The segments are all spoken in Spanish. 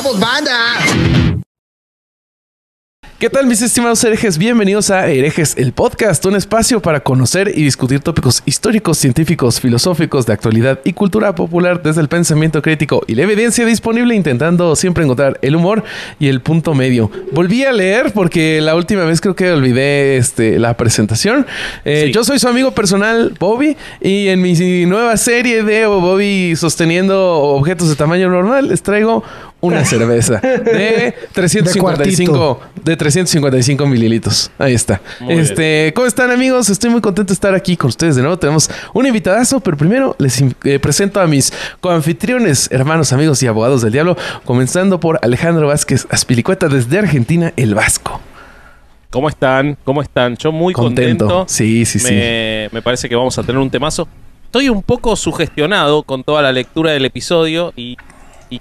¡Somos banda! ¿Qué tal, mis estimados herejes? Bienvenidos a Herejes, el podcast, un espacio para conocer y discutir tópicos históricos, científicos, filosóficos, de actualidad y cultura popular desde el pensamiento crítico y la evidencia disponible, intentando siempre encontrar el humor y el punto medio. Volví a leer porque la última vez creo que olvidé la presentación. Sí. Yo soy su amigo personal, Bobby, y en mi nueva serie de Bobby sosteniendo objetos de tamaño normal les traigo una cerveza de 355 mililitros. Ahí está. ¿Cómo están, amigos? Estoy muy contento de estar aquí con ustedes de nuevo. Tenemos un invitadazo, pero primero les presento a mis coanfitriones, hermanos, amigos y abogados del diablo, comenzando por Alejandro Vázquez Azpilicueta desde Argentina, el Vasco. ¿Cómo están? ¿Cómo están? Yo muy contento. Sí. Me parece que vamos a tener un temazo. Estoy un poco sugestionado con toda la lectura del episodio y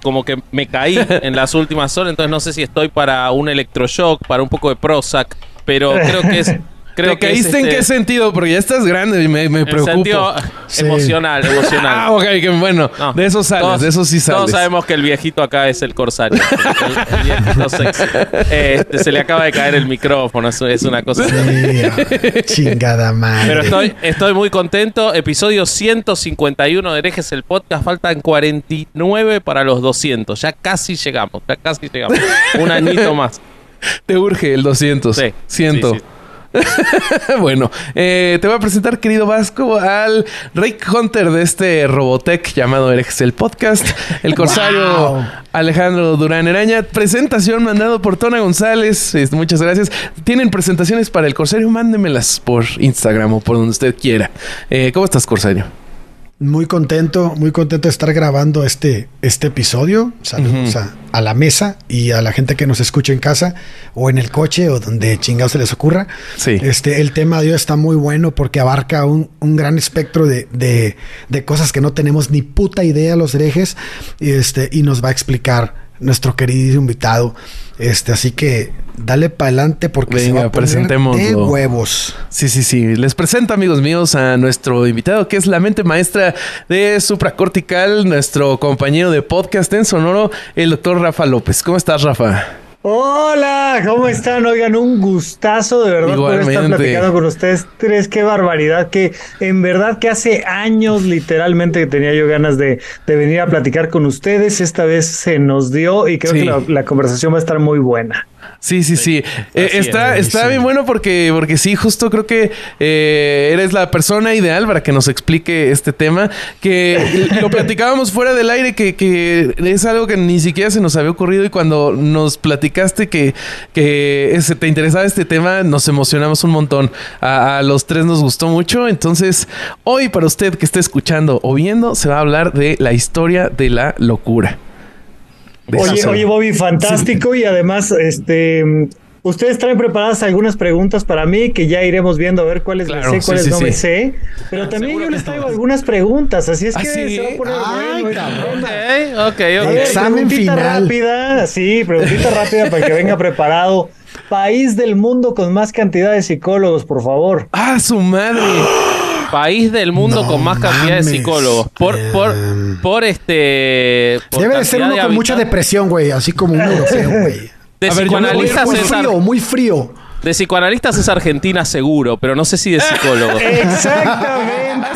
como que me caí en las últimas horas, entonces no sé si estoy para un electroshock, para un poco de Prozac, pero creo que es... ¿Te caíste en qué sentido? Porque ya estás grande y me preocupo. Sentido emocional. Ah, ok, que bueno. No, de eso sales, de eso sí sales. Todos sabemos que el viejito acá es el corsario. el viejito sexy. Se le acaba de caer el micrófono, es una cosa... Chingada madre. Pero estoy muy contento. Episodio 151 de Herejes, el podcast. Faltan 49 para los 200. Ya casi llegamos. Un añito más. Te urge el 200. Sí. Siento. Sí. Bueno, te voy a presentar, querido Vasco, al Rick Hunter de este Robotech llamado Herejes, el podcast, el corsario wow. Alejandro Durán Eraña. Presentación mandado por Tona González. Muchas gracias. ¿Tienen presentaciones para el corsario? Mándemelas por Instagram o por donde usted quiera. ¿Cómo estás, corsario? Muy contento de estar grabando este episodio. Saludos a la mesa y a la gente que nos escucha en casa o en el coche o donde chingados se les ocurra. Sí. El tema de hoy está muy bueno porque abarca un gran espectro de cosas que no tenemos ni puta idea los herejes y nos va a explicar nuestro querido invitado. Así que dale para adelante porque venga, se va a poner de huevos. Sí. Les presento, amigos míos, a nuestro invitado, que es la mente maestra de supracortical, nuestro compañero de podcast en Sonoro, el doctor Rafa López. ¿Cómo estás, Rafa? Hola, ¿cómo están? Oigan, un gustazo de verdad poder estar platicando con ustedes tres. Qué barbaridad, que en verdad que hace años literalmente que tenía yo ganas de venir a platicar con ustedes. Esta vez se nos dio y creo que la conversación va a estar muy buena. Sí. Está bien bueno porque sí, justo creo que eres la persona ideal para que nos explique este tema, que lo platicábamos fuera del aire, que es algo que ni siquiera se nos había ocurrido, y cuando nos platicaste que te interesaba este tema, nos emocionamos un montón. A los tres nos gustó mucho. Entonces, hoy para usted que esté escuchando o viendo, se va a hablar de la historia de la locura. Oye, Bobby, fantástico. Sí. Y además, ustedes traen preparadas algunas preguntas para mí que ya iremos viendo a ver cuáles me sé, cuáles no me sé. Pero también yo les traigo algunas preguntas, así es que se va a poner bueno. Ok. Examen final. Preguntita rápida para que venga preparado. País del mundo con más cantidad de psicólogos, por favor. ¡Ah, su madre! País del mundo con más cantidad de psicólogos. Debe de ser uno con mucha depresión, güey. Así como un europeo, güey. De psicoanalistas muy frío. De psicoanalistas es Argentina seguro, pero no sé si de psicólogos. Exactamente.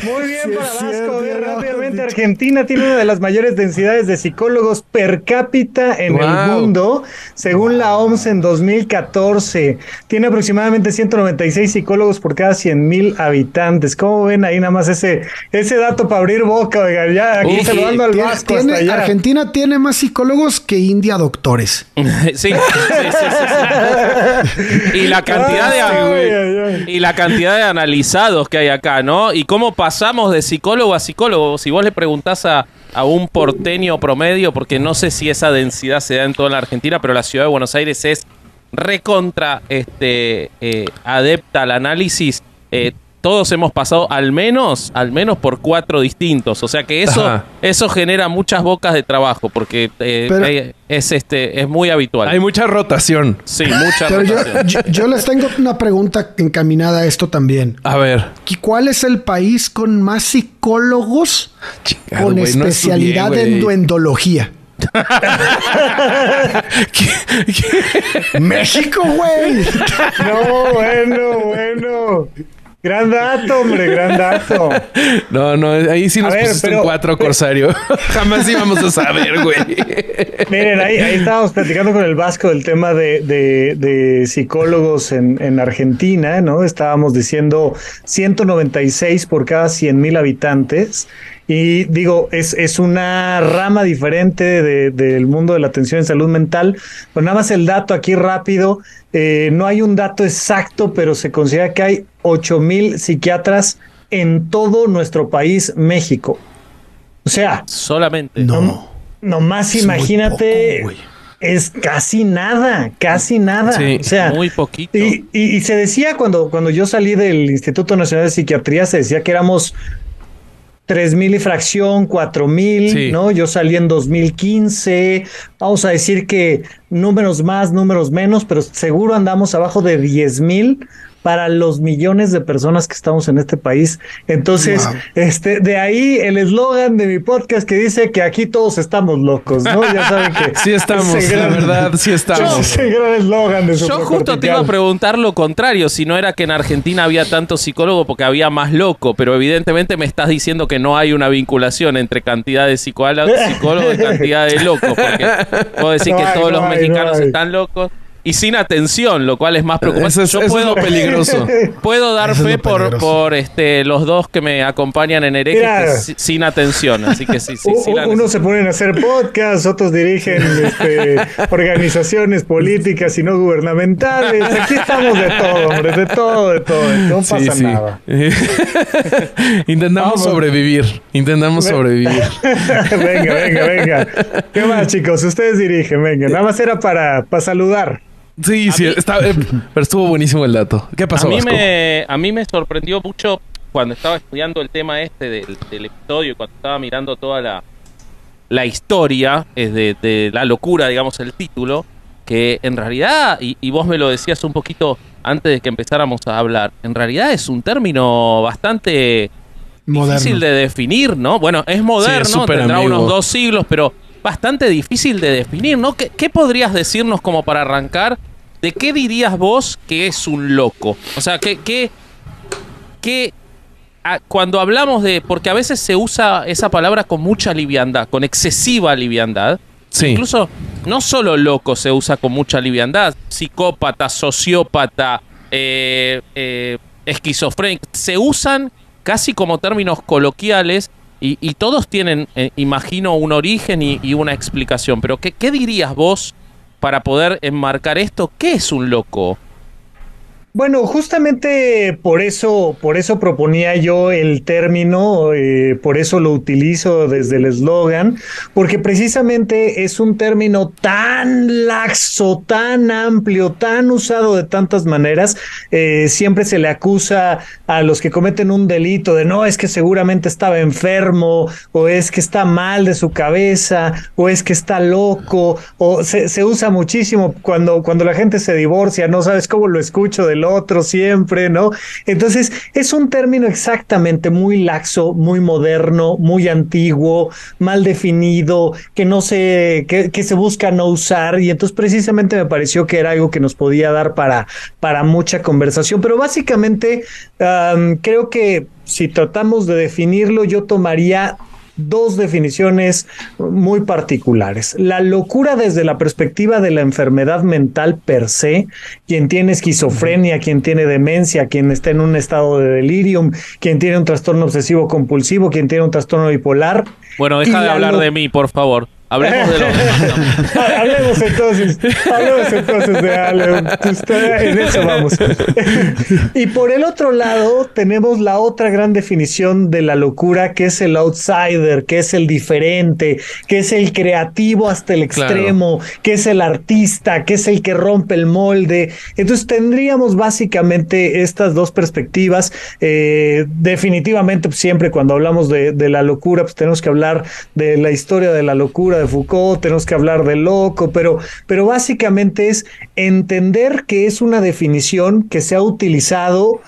Muy bien para Vasco. Rápidamente, Argentina tiene una de las mayores densidades de psicólogos per cápita en el mundo, según la OMS en 2014. Tiene aproximadamente 196 psicólogos por cada 100,000 habitantes. ¿Cómo ven ahí nada más ese dato para abrir boca? Oigan, ya aquí saludando al Vasco hasta allá. Argentina tiene más psicólogos que India doctores. Sí. Y la cantidad de analizados que hay acá, ¿no? Y cómo pasamos de psicólogo a psicólogo. Si vos le preguntás a un porteño promedio, porque no sé si esa densidad se da en toda la Argentina, pero la ciudad de Buenos Aires es recontra adepta al análisis. Todos hemos pasado al menos por 4 distintos. O sea que eso genera muchas bocas de trabajo, porque es muy habitual. Hay mucha rotación. Sí, mucha rotación. Yo les tengo una pregunta encaminada a esto también. A ver. ¿Cuál es el país con más psicólogos con especialidad en endología? México, güey. No, bueno. Gran dato, hombre, gran dato. No, ahí sí nos pusiste un 4, Corsario. Jamás íbamos a saber, güey. Miren, ahí estábamos platicando con el Vasco del tema de psicólogos en Argentina, ¿no? Estábamos diciendo 196 por cada 100,000 habitantes. Y digo, es una rama diferente del mundo de la atención en salud mental. Pues nada más el dato aquí rápido. No hay un dato exacto, pero se considera que hay 8,000 psiquiatras en todo nuestro país, México. O sea, solamente. Nomás imagínate, poco, es casi nada. Sí, o sea, muy poquito. Y se decía cuando yo salí del Instituto Nacional de Psiquiatría, se decía que éramos 3,000 y fracción, 4,000, sí, ¿no? Yo salí en 2015. Vamos a decir que números más, números menos, pero seguro andamos abajo de 10,000 para los millones de personas que estamos en este país. Entonces, wow. De ahí el eslogan de mi podcast que dice que aquí todos estamos locos, ¿no? Ya saben que sí estamos, la verdad, sí estamos. Es el gran eslogan de su Yo justo te iba a preguntar lo contrario, si no era que en Argentina había tanto psicólogo porque había más loco, pero evidentemente me estás diciendo que no hay una vinculación entre cantidad de psicólogos y cantidad de locos, porque puedo decir que todos los mexicanos están locos. Y sin atención, lo cual es más preocupante. Eso es lo peligroso. Puedo dar fe por los dos que me acompañan en Herejes, claro, sin atención. Así que sí. Unos se ponen a hacer podcasts, otros dirigen organizaciones políticas y no gubernamentales. Aquí estamos de todo, hombre, de todo. No pasa nada. Intentamos sobrevivir. Venga. ¿Qué más, chicos? Ustedes dirigen, venga. Nada más era para saludar. Sí, pero estuvo buenísimo el dato. ¿Qué pasó, Vasco? A mí me sorprendió mucho cuando estaba estudiando el tema del episodio, cuando estaba mirando toda la historia de la locura, digamos, el título, que en realidad, y vos me lo decías un poquito antes de que empezáramos a hablar, en realidad es un término bastante difícil de definir, ¿no? Bueno, es moderno, tendrá unos 2 siglos, pero bastante difícil de definir, ¿no? ¿Qué podrías decirnos como para arrancar? ¿De qué dirías vos que es un loco? O sea, cuando hablamos porque a veces se usa esa palabra con mucha liviandad, con excesiva liviandad. Sí. Incluso no solo loco se usa con mucha liviandad, psicópata, sociópata, esquizofrénico, se usan casi como términos coloquiales. Y todos tienen, imagino, un origen y una explicación. Pero ¿qué dirías vos para poder enmarcar esto? ¿Qué es un loco? Bueno, justamente por eso proponía yo el término, por eso lo utilizo desde el eslogan, porque precisamente es un término tan laxo, tan amplio, tan usado de tantas maneras. Siempre se le acusa a los que cometen un delito de no, es que seguramente estaba enfermo, o es que está mal de su cabeza, o es que está loco, o se usa muchísimo cuando la gente se divorcia, no sabes cómo lo escucho del otro siempre, ¿no? Entonces es un término exactamente muy laxo, muy moderno, muy antiguo, mal definido, que se busca no usar, y entonces precisamente me pareció que era algo que nos podía dar para mucha conversación, pero básicamente creo que si tratamos de definirlo, yo tomaría 2 definiciones muy particulares. La locura desde la perspectiva de la enfermedad mental per se, quien tiene esquizofrenia, quien tiene demencia, quien está en un estado de delirium, quien tiene un trastorno obsesivo compulsivo, quien tiene un trastorno bipolar. Bueno, deja de hablar de mí, por favor. Hablemos de Hablemos entonces de Ale. En eso vamos. Y por el otro lado tenemos la otra gran definición de la locura, que es el outsider, que es el diferente, que es el creativo hasta el extremo, claro, que es el artista, que es el que rompe el molde. Entonces tendríamos básicamente estas 2 perspectivas. Definitivamente, pues, siempre cuando hablamos de la locura, pues tenemos que hablar de la historia de la locura, locura de Foucault, tenemos que hablar de loco, pero básicamente es entender que es una definición que se ha utilizado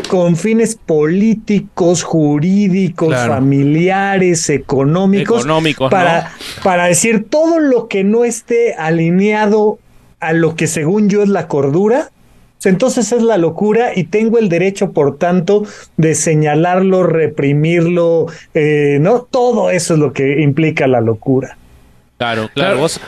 con fines políticos, jurídicos, claro, familiares, económicos, para decir todo lo que no esté alineado a lo que según yo es la cordura, entonces es la locura y tengo el derecho, por tanto, de señalarlo, reprimirlo, ¿no? Todo eso es lo que implica la locura. Claro. Vos...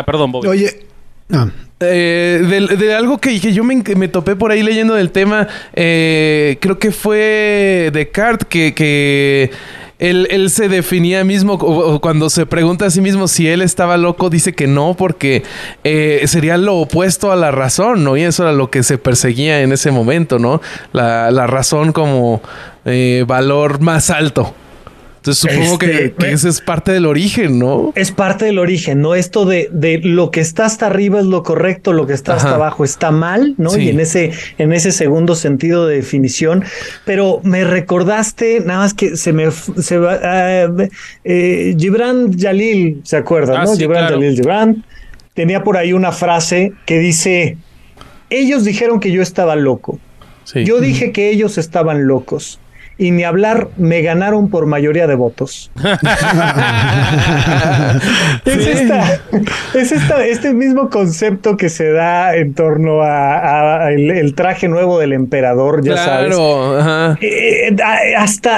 perdón, Bobby. Oye, no. De algo que yo me topé por ahí leyendo del tema, creo que fue Descartes que él se definía mismo, o cuando se pregunta a sí mismo si él estaba loco, dice que no, porque sería lo opuesto a la razón, ¿no? Y eso era lo que se perseguía en ese momento, ¿no? La razón como valor más alto. Entonces supongo que ese es parte del origen, ¿no? Es parte del origen, ¿no? Esto de lo que está hasta arriba es lo correcto, lo que está hasta abajo está mal, ¿no? Sí. Y en ese segundo sentido de definición. Pero me recordaste, nada más que se va... Gibran Jalil, ¿se acuerdan, no? Sí, Gibran claro. Jalil tenía por ahí una frase que dice: ellos dijeron que yo estaba loco. Sí. Yo dije que ellos estaban locos. Y ni hablar, me ganaron por mayoría de votos. Es este mismo concepto que se da en torno a el traje nuevo del emperador, ya sabes. Ajá.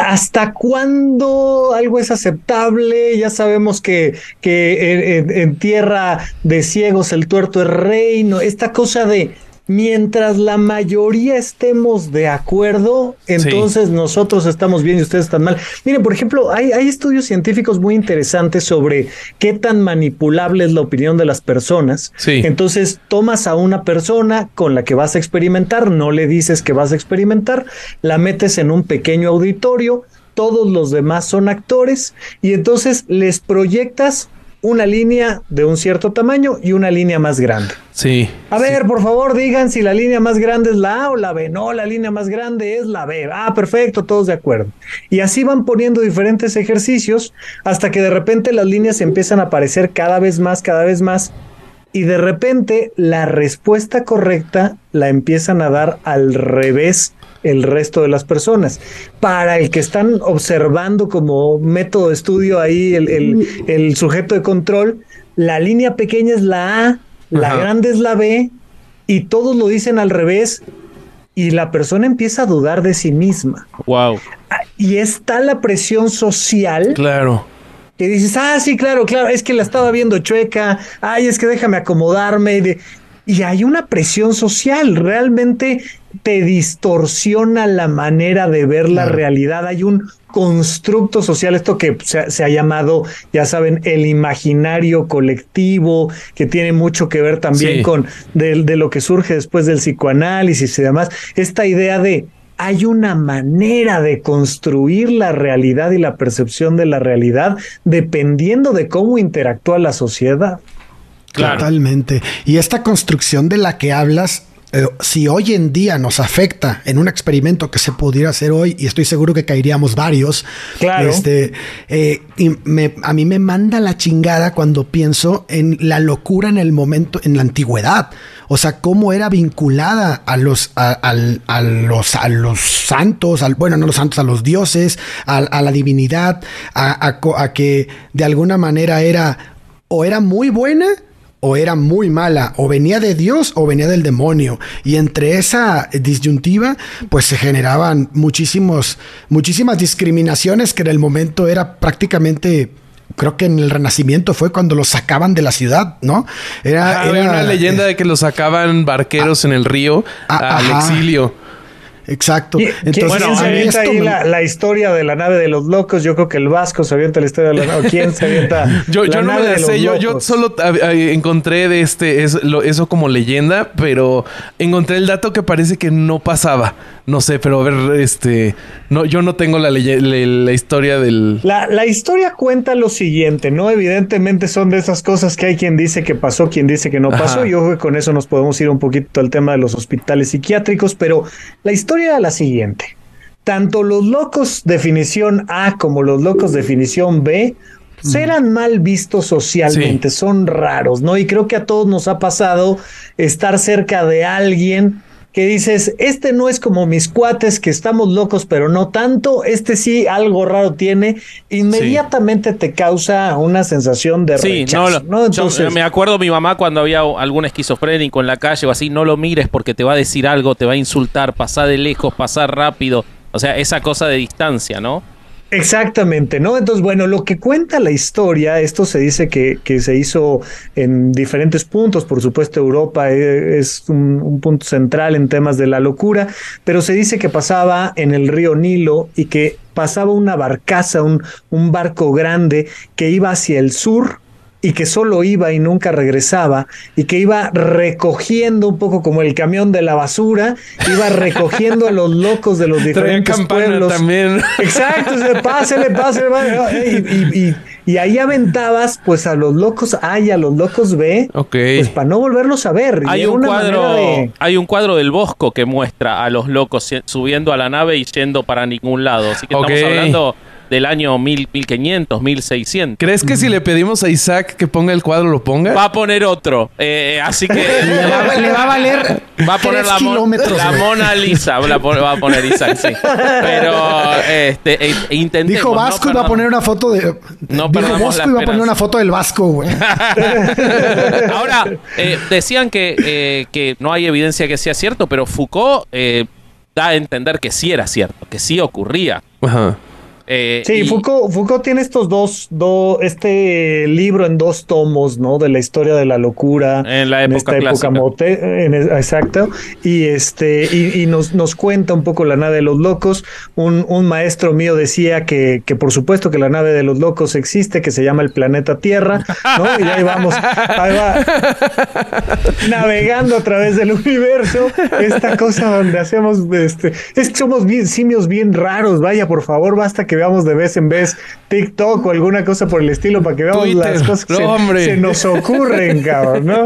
¿Hasta cuándo algo es aceptable? Ya sabemos que en tierra de ciegos el tuerto es rey, ¿no? Esta cosa de... mientras la mayoría estemos de acuerdo, entonces nosotros estamos bien y ustedes están mal. Miren, por ejemplo, hay estudios científicos muy interesantes sobre qué tan manipulable es la opinión de las personas. Sí. Entonces, tomas a una persona con la que vas a experimentar, no le dices que vas a experimentar, la metes en un pequeño auditorio, todos los demás son actores, y entonces les proyectas una línea de un cierto tamaño y una línea más grande. Sí. A ver, por favor, digan si la línea más grande es la A o la B. No, la línea más grande es la B. Ah, perfecto, todos de acuerdo. Y así van poniendo diferentes ejercicios hasta que de repente las líneas empiezan a aparecer cada vez más, y de repente la respuesta correcta la empiezan a dar al revés el resto de las personas. Para el que están observando como método de estudio ahí el sujeto de control, la línea pequeña es la A, la grande es la B, y todos lo dicen al revés, y la persona empieza a dudar de sí misma. Wow. Y está la presión social. Claro. Que dices, sí, claro, es que la estaba viendo chueca, es que déjame acomodarme. Y hay una presión social, realmente te distorsiona la manera de ver la realidad. Hay un constructo social, esto que se ha llamado, ya saben, el imaginario colectivo, que tiene mucho que ver también con de lo que surge después del psicoanálisis y demás. Esta idea de hay una manera de construir la realidad y la percepción de la realidad dependiendo de cómo interactúa la sociedad. Claro. Totalmente. Y esta construcción de la que hablas, si hoy en día nos afecta en un experimento que se pudiera hacer hoy, y estoy seguro que caeríamos varios, claro. A mí me manda la chingada cuando pienso en la locura en el momento, en la antigüedad. O sea, cómo era vinculada a los santos, no los santos, a los dioses, a la divinidad, a que de alguna manera era muy buena o era muy mala, o venía de Dios o venía del demonio. Y entre esa disyuntiva, pues se generaban muchísimas discriminaciones que en el momento era prácticamente... Creo que en el Renacimiento fue cuando los sacaban de la ciudad, ¿no? Era una leyenda de que los sacaban barqueros en el río al exilio. Exacto. Entonces, ¿quién se avienta ahí la historia de la nave de los locos? Yo creo que el Vasco se avienta la historia de la nave. ¿Quién se avienta? Yo no me la sé. Yo solo encontré de eso como leyenda, pero encontré el dato que parece que no pasaba. No sé, pero a ver, no, yo no tengo la historia del... La historia cuenta lo siguiente, ¿no? Evidentemente son de esas cosas que hay quien dice que pasó, quien dice que no pasó. Yo creo que con eso nos podemos ir un poquito al tema de los hospitales psiquiátricos, pero la historia era la siguiente. Tanto los locos definición A como los locos definición B eran mal vistos socialmente, son raros, ¿no? Y creo que a todos nos ha pasado estar cerca de alguien que dices, este no es como mis cuates que estamos locos, pero no tanto, este sí algo raro tiene, inmediatamente te causa una sensación de rechazo, ¿no? Entonces, yo me acuerdo mi mamá cuando había algún esquizofrénico en la calle o así, no lo mires porque te va a decir algo, te va a insultar, pasá de lejos, pasá rápido, o sea, esa cosa de distancia, ¿no? exactamente, ¿no? Entonces, bueno, lo que cuenta la historia, esto se dice que se hizo en diferentes puntos, por supuesto Europa es un punto central en temas de la locura, pero se dice que pasaba en el río Nilo y que pasaba una barcaza, un barco grande que iba hacia el sur, y que solo iba y nunca regresaba, y que iba recogiendo un poco como el camión de la basura, iba recogiendo a los locos de los diferentes pueblos. También. Exacto, pásele, y ahí aventabas pues a los locos A y a los locos B, pues para no volverlos a ver. Hay un cuadro del Bosco que muestra a los locos subiendo a la nave y yendo para ningún lado, así que estamos hablando del año 1500, 1600. ¿Crees que si le pedimos a Isaac que ponga el cuadro, lo ponga? Va a poner otro. Así que... le va a valer va a poner 3 kilómetros. La Mona Lisa va a poner Isaac, sí. Pero intentemos. Dijo Vasco y va a poner una foto de... No dijo Vasco y va a poner una foto del Vasco, güey. Ahora, decían que no hay evidencia que sea cierto, pero Foucault da a entender que sí era cierto, que sí ocurría. Ajá. Sí, Foucault tiene este libro en 2 tomos, ¿no? De la historia de la locura. En la época clásica. Exacto. Y nos cuenta un poco la nave de los locos. Un maestro mío decía que por supuesto que la nave de los locos existe, que se llama el planeta Tierra, ¿no? Y ahí va navegando a través del universo. Esta cosa donde hacemos, es que somos simios bien raros. Vaya, por favor, basta que veamos de vez en vez TikTok o alguna cosa por el estilo para que veamos Twitter, las cosas que se nos ocurren, cabrón. No.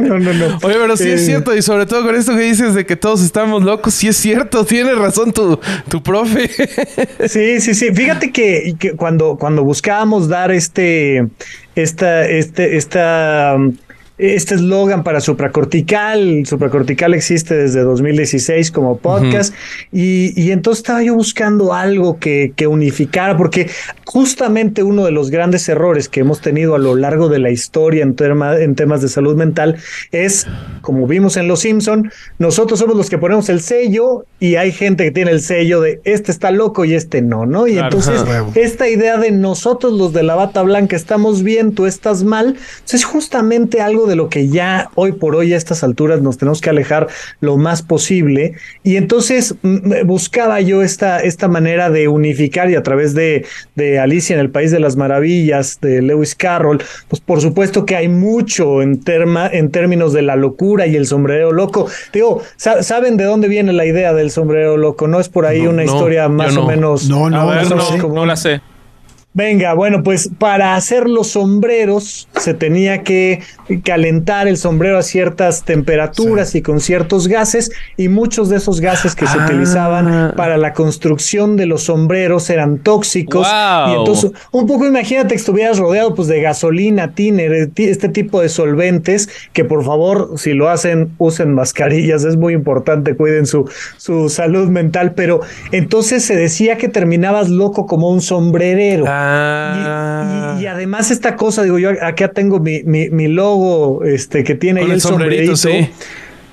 Oye, pero sí es cierto, y sobre todo con esto que dices de que todos estamos locos, sí es cierto, tiene razón tu profe. Sí. Fíjate que cuando buscábamos dar este eslogan para Supracortical existe desde 2016 como podcast, y entonces estaba yo buscando algo que unificara, porque justamente uno de los grandes errores que hemos tenido a lo largo de la historia en temas de salud mental es, como vimos en Los Simpson, nosotros somos los que ponemos el sello y hay gente que tiene el sello de este está loco y este no, y claro, entonces esta idea de nosotros los de la bata blanca estamos bien, tú estás mal, es justamente algo de lo que ya hoy por hoy a estas alturas nos tenemos que alejar lo más posible, y entonces buscaba yo esta manera de unificar, y a través de Alicia en el País de las Maravillas de Lewis Carroll, pues por supuesto que hay mucho en términos de la locura y el sombrero loco. Digo, ¿saben de dónde viene la idea del sombrero loco? ¿No es por ahí una historia más o menos? No la sé. Venga, bueno, pues para hacer los sombreros se tenía que calentar el sombrero a ciertas temperaturas y con ciertos gases, y muchos de esos gases que se utilizaban para la construcción de los sombreros eran tóxicos. Wow. Y entonces, un poco imagínate que estuvieras rodeado pues de gasolina, tiner, este tipo de solventes, que por favor, si lo hacen, usen mascarillas, es muy importante, cuiden su salud mental, pero entonces se decía que terminabas loco como un sombrerero. Y además esta cosa, digo yo, acá tengo mi logo que tiene ahí el sombrerito, sí.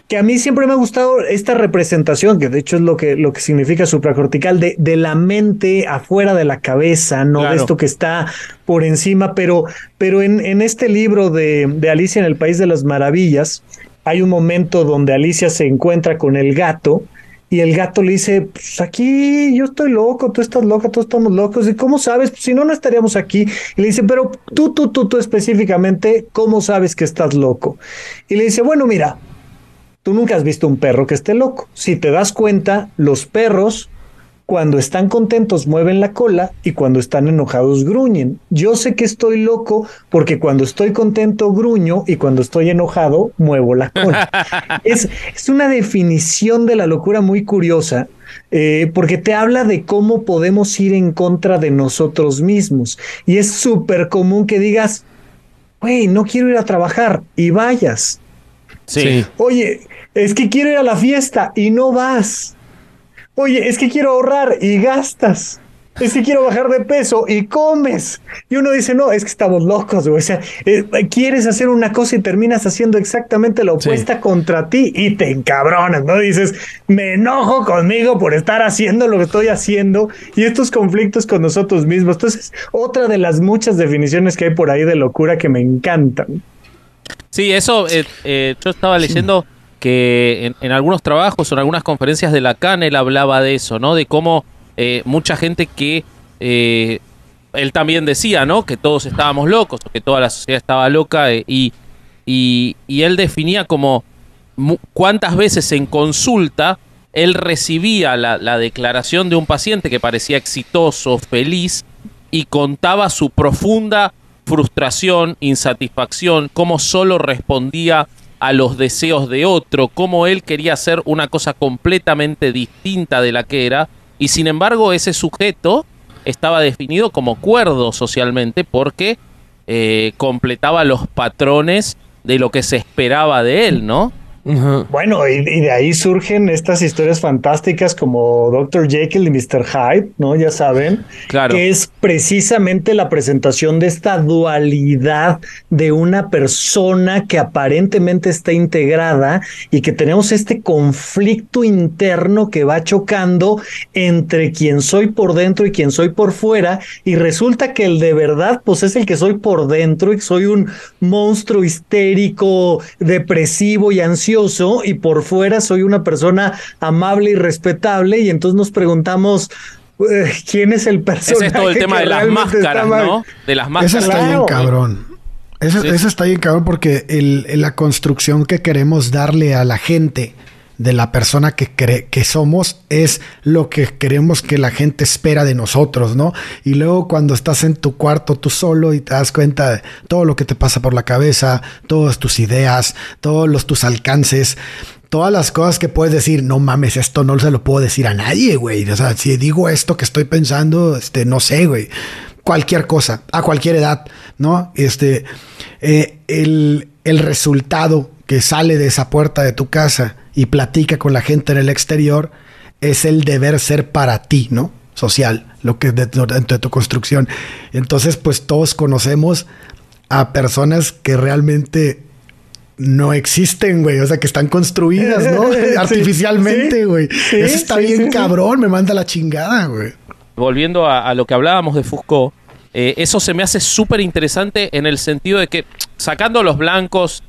Que a mí siempre me ha gustado esta representación, que de hecho es lo que significa supracortical, de la mente afuera de la cabeza, no de esto que está por encima, pero en este libro de Alicia en el País de las Maravillas hay un momento donde Alicia se encuentra con el gato. Y el gato le dice, pues aquí yo estoy loco, tú estás loca, todos estamos locos. ¿Y cómo sabes? Pues si no, no estaríamos aquí. Y le dice, pero tú específicamente, ¿cómo sabes que estás loco? Y le dice, bueno, mira, tú nunca has visto un perro que esté loco. Si te das cuenta, los perros, cuando están contentos mueven la cola y cuando están enojados gruñen. Yo sé que estoy loco porque cuando estoy contento gruño y cuando estoy enojado muevo la cola. Es una definición de la locura muy curiosa, porque te habla de cómo podemos ir en contra de nosotros mismos. Y es súper común que digas, güey, no quiero ir a trabajar y vayas. Sí. Oye, es que quiero ir a la fiesta y no vas. Oye, es que quiero ahorrar y gastas. Es que quiero bajar de peso y comes. Y uno dice, no, es que estamos locos, güey. O sea, quieres hacer una cosa y terminas haciendo exactamente la opuesta contra ti y te encabronas, ¿no? Dices, me enojo conmigo por estar haciendo lo que estoy haciendo y estos conflictos con nosotros mismos. Entonces, otra de las muchas definiciones que hay por ahí de locura que me encantan. Sí, eso, yo estaba leyendo que en algunos trabajos o en algunas conferencias de Lacan él hablaba de eso, ¿no? De cómo mucha gente que él también decía, ¿no? Que todos estábamos locos, o que toda la sociedad estaba loca, y él definía como cuántas veces en consulta él recibía la declaración de un paciente que parecía exitoso, feliz, y contaba su profunda frustración, insatisfacción, cómo solo respondía a los deseos de otro, cómo él quería hacer una cosa completamente distinta de la que era, y sin embargo ese sujeto estaba definido como cuerdo socialmente porque completaba los patrones de lo que se esperaba de él, ¿no? Uh-huh. Bueno, y de ahí surgen estas historias fantásticas como Dr. Jekyll y Mr. Hyde, ¿no? Ya saben, claro, que es precisamente la presentación de esta dualidad de una persona que aparentemente está integrada y que tenemos este conflicto interno que va chocando entre quien soy por dentro y quien soy por fuera, y resulta que el de verdad pues es el que soy por dentro y soy un monstruo histérico, depresivo y ansioso, y por fuera soy una persona amable y respetable, y entonces nos preguntamos ¿quién es el personaje? Ese es todo el tema de las máscaras, ¿no? De las máscaras. Eso está bien cabrón. Eso está bien cabrón porque la construcción que queremos darle a la gente de la persona que somos es lo que queremos que la gente espera de nosotros, ¿no? Y luego cuando estás en tu cuarto tú solo y te das cuenta de todo lo que te pasa por la cabeza, todas tus ideas, todos tus alcances, todas las cosas que puedes decir, no mames, esto no se lo puedo decir a nadie, güey. O sea, si digo esto que estoy pensando, no sé, güey. Cualquier cosa, a cualquier edad, ¿no? El resultado que sale de esa puerta de tu casa y platica con la gente en el exterior es el deber ser para ti, ¿no? Social, lo que es dentro de tu construcción. Entonces, pues todos conocemos a personas que realmente no existen, güey. O sea, que están construidas, ¿no? Artificialmente, güey. Sí, eso está bien cabrón, me manda la chingada, güey. Volviendo a lo que hablábamos de Foucault, eso se me hace súper interesante en el sentido de que, sacando los blancos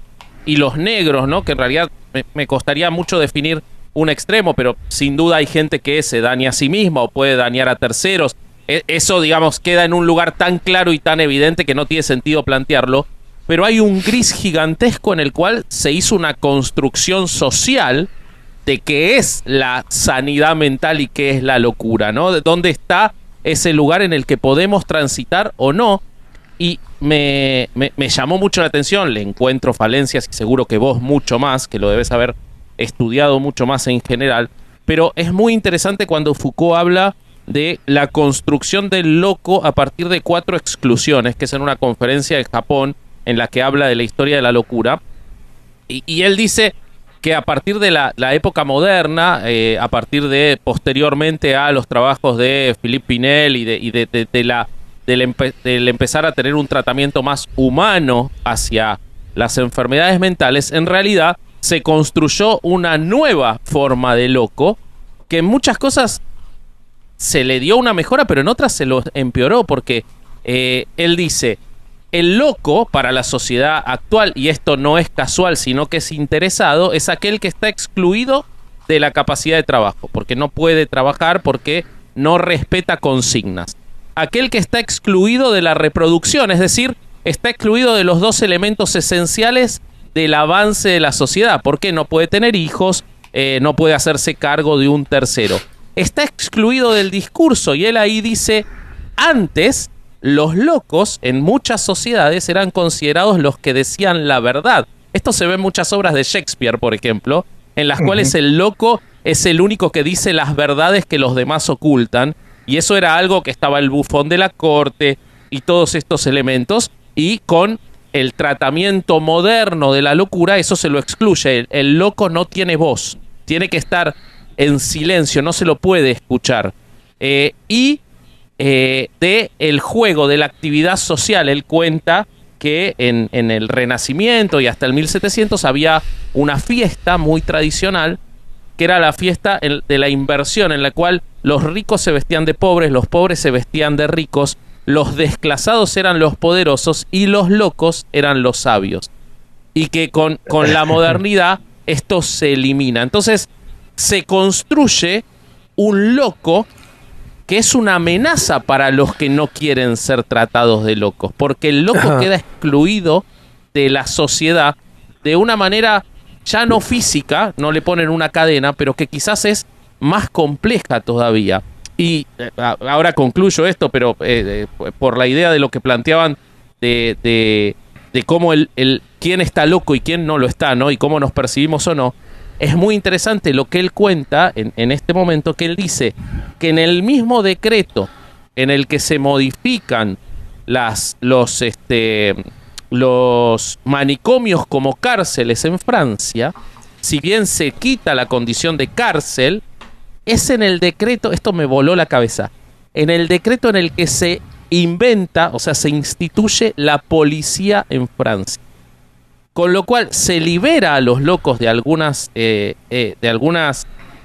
y los negros, ¿no? Que en realidad me costaría mucho definir un extremo, pero sin duda hay gente que se daña a sí misma o puede dañar a terceros. Eso, digamos, queda en un lugar tan claro y tan evidente que no tiene sentido plantearlo, pero hay un gris gigantesco en el cual se hizo una construcción social de qué es la sanidad mental y qué es la locura, ¿no? De dónde está ese lugar en el que podemos transitar o no. Y me llamó mucho la atención, le encuentro falencias y seguro que vos mucho más, que lo debes haber estudiado mucho más en general, pero es muy interesante cuando Foucault habla de la construcción del loco a partir de 4 exclusiones, que es en una conferencia en Japón en la que habla de la historia de la locura, y él dice que a partir de la época moderna, a partir de posteriormente a los trabajos de Philippe Pinel y del empezar a tener un tratamiento más humano hacia las enfermedades mentales, en realidad se construyó una nueva forma de loco que en muchas cosas se le dio una mejora, pero en otras se lo empeoró, porque él dice, el loco para la sociedad actual, y esto no es casual, sino que es interesado, es aquel que está excluido de la capacidad de trabajo, porque no puede trabajar, porque no respeta consignas. Aquel que está excluido de la reproducción, es decir, está excluido de los 2 elementos esenciales del avance de la sociedad, porque no puede tener hijos, no puede hacerse cargo de un tercero. está excluido del discurso. Y él ahí dice, antes los locos en muchas sociedades eran considerados los que decían la verdad. Esto se ve en muchas obras de Shakespeare, por ejemplo, en las cuales el loco es el único que dice las verdades que los demás ocultan. Y eso era algo que estaba el bufón de la corte y todos estos elementos. Y con el tratamiento moderno de la locura, eso se lo excluye. El loco no tiene voz. Tiene que estar en silencio, no se lo puede escuchar. De el juego, de la actividad social, él cuenta que en el Renacimiento y hasta el 1700 había una fiesta muy tradicional, que era la fiesta de la inversión, en la cual los ricos se vestían de pobres, los pobres se vestían de ricos, los desclasados eran los poderosos y los locos eran los sabios. Y que con la modernidad esto se elimina. Entonces se construye un loco que es una amenaza para los que no quieren ser tratados de locos, porque el loco queda excluido de la sociedad de una manera ya no física, no le ponen una cadena, pero que quizás es más compleja todavía. Y ahora concluyo esto, pero por la idea de lo que planteaban de cómo quién está loco y quién no lo está, ¿no? Y cómo nos percibimos o no. Es muy interesante lo que él cuenta en este momento, que él dice que en el mismo decreto en el que se modifican los manicomios como cárceles en Francia, si bien se quita la condición de cárcel, es en el decreto, esto me voló la cabeza, en el decreto en el que se inventa, o sea, se instituye la policía en Francia. Con lo cual se libera a los locos de algunas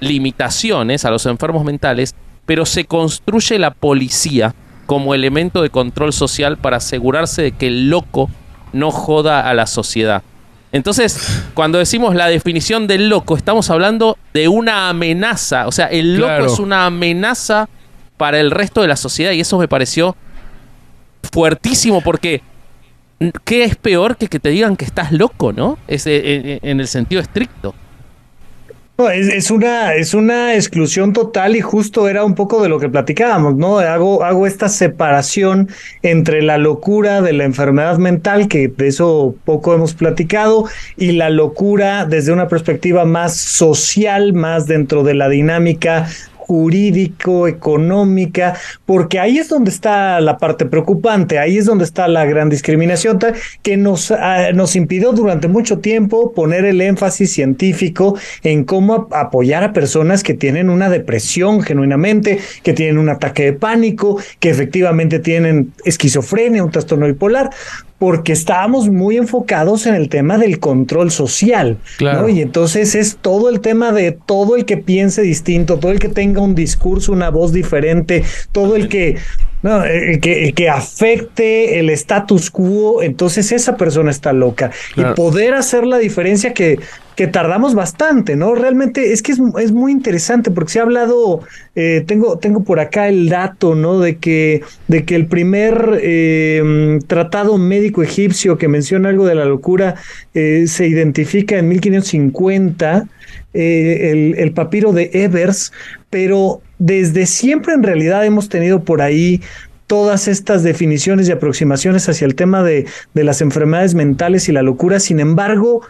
limitaciones, a los enfermos mentales, pero se construye la policía como elemento de control social para asegurarse de que el loco no joda a la sociedad. Entonces, cuando decimos la definición del loco, estamos hablando de una amenaza. O sea, el loco es una amenaza para el resto de la sociedad, y eso me pareció fuertísimo, porque ¿qué es peor que te digan que estás loco, no? En el sentido estricto. No, es una exclusión total, y justo era un poco de lo que platicábamos, ¿no? Hago esta separación entre la locura de la enfermedad mental, que de eso poco hemos platicado, y la locura desde una perspectiva más social, más dentro de la dinámica jurídico, económica, porque ahí es donde está la parte preocupante, ahí es donde está la gran discriminación que nos impidió durante mucho tiempo poner el énfasis científico en cómo apoyar a personas que tienen una depresión genuinamente, que tienen un ataque de pánico, que efectivamente tienen esquizofrenia, un trastorno bipolar, porque estábamos muy enfocados en el tema del control social, ¿no? Y entonces es todo el tema de todo el que piense distinto, todo el que tenga un discurso, una voz diferente, todo el que afecte el status quo, entonces esa persona está loca. Claro. Y poder hacer la diferencia que tardamos bastante, ¿no? Realmente es que es muy interesante, porque se ha hablado, tengo por acá el dato, ¿no? De que el primer tratado médico egipcio que menciona algo de la locura se identifica en 1550, el papiro de Ebers, pero desde siempre en realidad hemos tenido por ahí todas estas definiciones y aproximaciones hacia el tema de las enfermedades mentales y la locura. Sin embargo,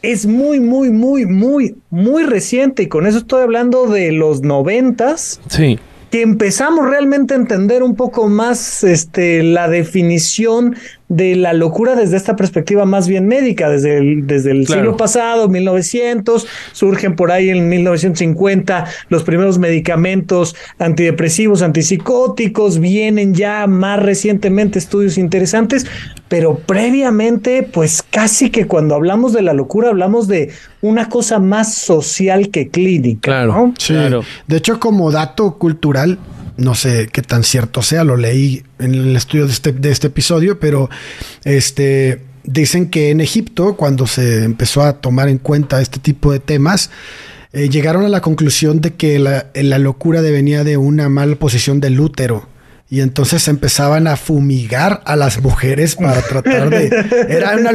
es muy, muy, muy, muy, muy reciente, y con eso estoy hablando de los 90s. Sí. Que empezamos realmente a entender un poco más la definición de la locura desde esta perspectiva más bien médica, desde el siglo pasado, 1900, surgen por ahí en 1950 los primeros medicamentos antidepresivos, antipsicóticos, vienen ya más recientemente estudios interesantes, pero previamente, pues casi que cuando hablamos de la locura hablamos de una cosa más social que clínica. Claro, ¿no? Sí. Claro. De hecho, como dato cultural, no sé qué tan cierto sea, lo leí en el estudio de este episodio, pero dicen que en Egipto, cuando se empezó a tomar en cuenta este tipo de temas, llegaron a la conclusión de que la locura devenía de una mala posición del útero. Y entonces empezaban a fumigar a las mujeres para tratar de... Era una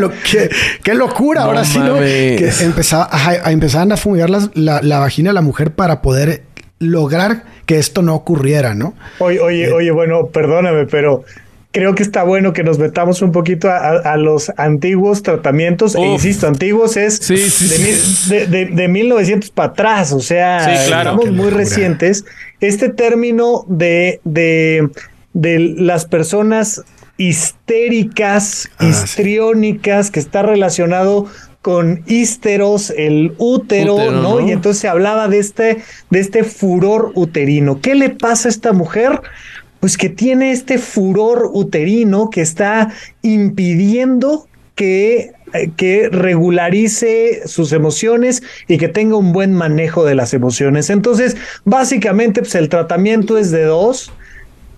¡Qué locura! Ahora sí, ¿no? Que empezaban a fumigar la vagina de la mujer para poder lograr que esto no ocurriera, ¿no? Oye, bueno, perdóname, pero creo que está bueno que nos metamos un poquito a los antiguos tratamientos. E insisto, antiguos es de 1900 para atrás, o sea, estamos muy recientes. Este término de las personas histéricas, histriónicas, que está relacionado con hísteros, el útero, ¿no? Y entonces se hablaba de este furor uterino. ¿Qué le pasa a esta mujer? Pues que tiene este furor uterino que está impidiendo que regularice sus emociones y que tenga un buen manejo de las emociones. Entonces, básicamente, pues el tratamiento es de dos.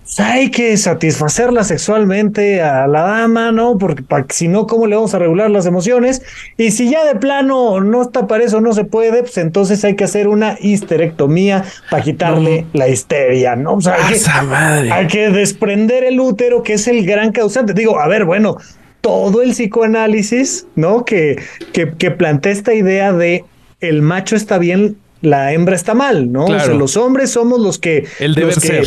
Pues hay que satisfacerla sexualmente a la dama, ¿no? Porque si no, ¿cómo le vamos a regular las emociones? Y si ya de plano no está para eso, no se puede, pues entonces hay que hacer una histerectomía para quitarle la histeria, ¿no? O sea, hay que desprender el útero, que es el gran causante. Digo, a ver, bueno, todo el psicoanálisis, ¿no? Que plantea esta idea de el macho está bien, la hembra está mal, ¿no? Claro. O sea, los hombres somos los que... El deber ser.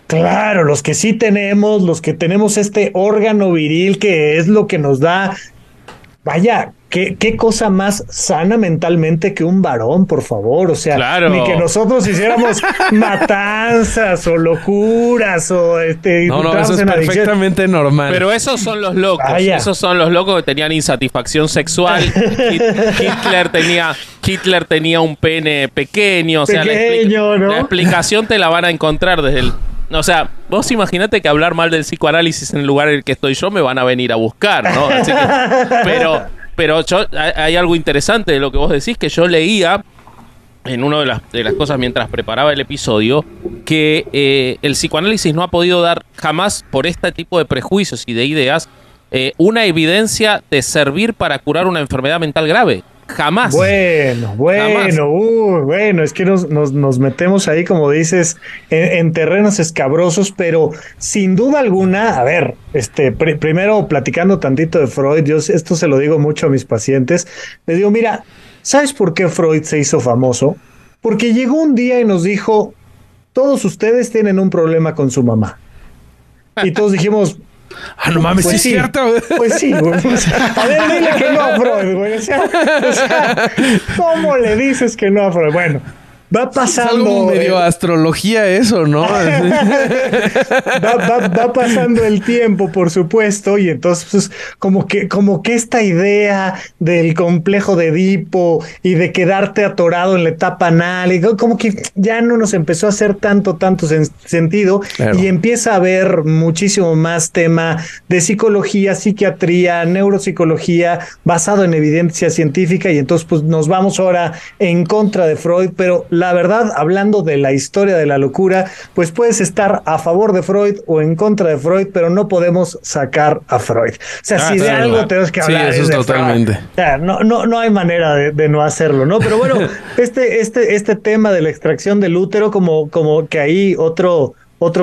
Claro, los que sí tenemos, los que tenemos este órgano viril que es lo que nos da... Vaya, ¿qué cosa más sana mentalmente que un varón, por favor? O sea, ni que nosotros hiciéramos matanzas o locuras o No, eso es perfectamente normal. Pero esos son los locos. Esos son los locos que tenían insatisfacción sexual. Hitler tenía un pene pequeño. O sea, la explicación te la van a encontrar desde el... O sea, vos imaginate que hablar mal del psicoanálisis en el lugar en el que estoy yo me van a venir a buscar, ¿no? Así que, pero hay algo interesante de lo que vos decís, que yo leía en una de las cosas mientras preparaba el episodio, que el psicoanálisis no ha podido dar jamás, por este tipo de prejuicios y de ideas, una evidencia de servir para curar una enfermedad mental grave. Jamás. Bueno, es que nos metemos ahí, como dices, en terrenos escabrosos, pero sin duda alguna, a ver, primero platicando tantito de Freud, yo esto se lo digo mucho a mis pacientes, les digo, mira, ¿sabes por qué Freud se hizo famoso? Porque llegó un día y nos dijo, todos ustedes tienen un problema con su mamá. Y todos dijimos... no mames, pues sí es cierto. Pues sí, güey. A ver, dile que no a Freud, güey. O sea, ¿cómo le dices que no a Freud? Bueno, va pasando... Es algo medio astrología eso, ¿no? va pasando el tiempo, por supuesto, y entonces pues, como que esta idea del complejo de Edipo y de quedarte atorado en la etapa anal, y como que ya no nos empezó a hacer tanto sentido, claro. Y empieza a haber muchísimo más tema de psicología, psiquiatría, neuropsicología, basado en evidencia científica, y entonces pues nos vamos ahora en contra de Freud, pero la verdad, hablando de la historia de la locura, pues puedes estar a favor de Freud o en contra de Freud, pero no podemos sacar a Freud. O sea, si de algo tenemos que hablar, sí, eso es totalmente. Freud. O sea, no hay manera de no hacerlo, ¿no? Pero bueno, este tema de la extracción del útero, como que ahí otro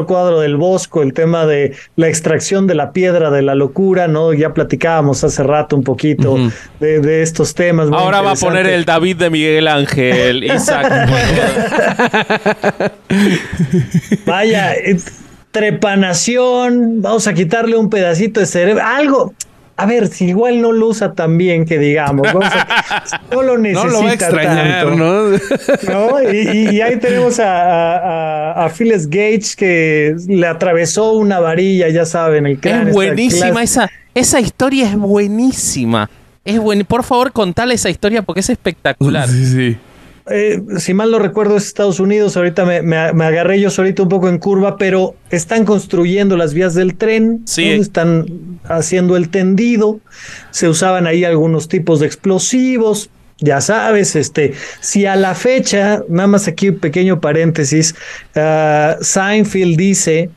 cuadro del Bosco, el tema de la extracción de la piedra de la locura, ¿no? Ya platicábamos hace rato un poquito de estos temas. Ahora va a poner el David de Miguel Ángel, Isaac. Vaya, trepanación, vamos a quitarle un pedacito de cerebro, algo... A ver, si igual no lo usa tan bien que digamos, no lo necesita, no lo va a extrañar, tanto, ¿no? Y ahí tenemos a Phyllis Gage, que le atravesó una varilla, ya saben, el cráneo. Es buenísima, esa historia es buenísima. Por favor, contale esa historia porque es espectacular. Sí. Si mal no recuerdo es Estados Unidos, ahorita me agarré yo solito un poco en curva, pero están construyendo las vías del tren, sí. ¿no? Están haciendo el tendido, se usaban ahí algunos tipos de explosivos, ya sabes, si a la fecha, nada más aquí un pequeño paréntesis, Seinfeld dice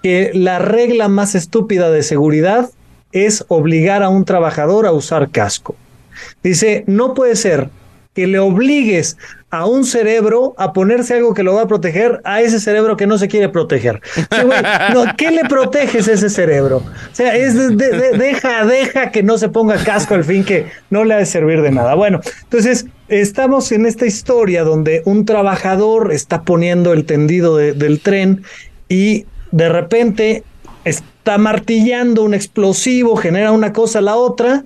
que la regla más estúpida de seguridad es obligar a un trabajador a usar casco. Dice, no puede ser que le obligues a un cerebro a ponerse algo que lo va a proteger a ese cerebro que no se quiere proteger. Sí, güey, no, ¿qué le proteges a ese cerebro? O sea, deja que no se ponga casco al fin, que no le ha de servir de nada. Bueno, entonces estamos en esta historia donde un trabajador está poniendo el tendido del tren y de repente está martillando un explosivo, genera una cosa a la otra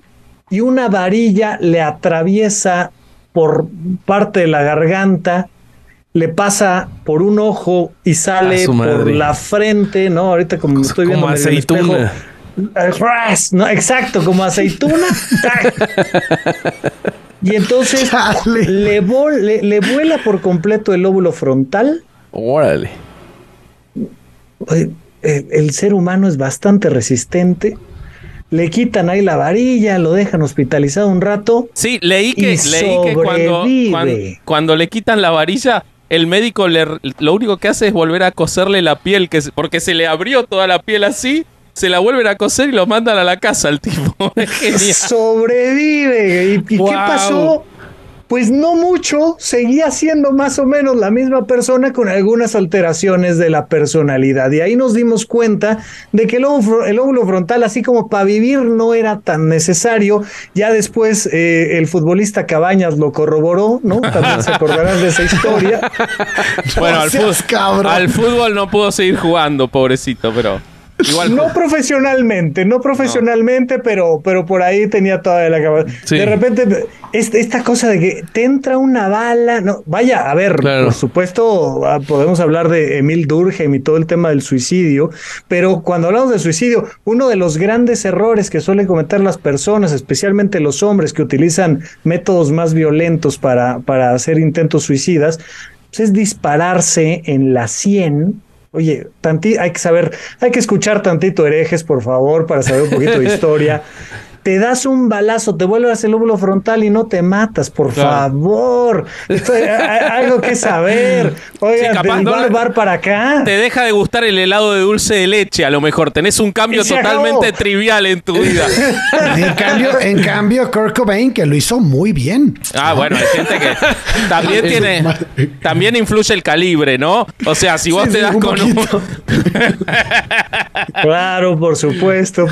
y una varilla le atraviesa por parte de la garganta, le pasa por un ojo y sale por la frente, ¿no? Ahorita como estoy viendo como aceituna. No, exacto, como aceituna. Y entonces le vuela por completo el lóbulo frontal. Órale. El ser humano es bastante resistente. Le quitan ahí la varilla, lo dejan hospitalizado un rato. Sí, leí que cuando le quitan la varilla, el médico lo único que hace es volver a coserle la piel, porque se le abrió toda la piel así, se la vuelven a coser y lo mandan a la casa al tipo. Es genial. Sobrevive. ¿Y wow. ¿Qué pasó? Pues no mucho, seguía siendo más o menos la misma persona con algunas alteraciones de la personalidad. Y ahí nos dimos cuenta de que el lóbulo frontal, así como para vivir, no era tan necesario. Ya después el futbolista Cabañas lo corroboró, ¿no? También se acordarán de esa historia. Bueno, al fútbol no pudo seguir jugando, pobrecito, pero... Igual, no profesionalmente, pero por ahí tenía toda la capacidad. Sí. De repente, esta cosa de que te entra una bala, no, vaya, a ver, claro. Por supuesto, podemos hablar de Emil Durkheim y todo el tema del suicidio, pero cuando hablamos de suicidio, uno de los grandes errores que suelen cometer las personas, especialmente los hombres que utilizan métodos más violentos para hacer intentos suicidas, pues es dispararse en la sien. Oye, hay que escuchar tantito Herejes, por favor, para saber un poquito de historia. Te das un balazo, te vuelves el lóbulo frontal y no te matas, por favor. Esto hay algo que saber. Oiga, sí, del bar para acá. Te deja de gustar el helado de dulce de leche, a lo mejor. Tenés un cambio totalmente trivial en tu vida. En cambio, Kurt Cobain, que lo hizo muy bien. Bueno, hay gente que también influye el calibre, ¿no? O sea, si vos te das con Claro, por supuesto,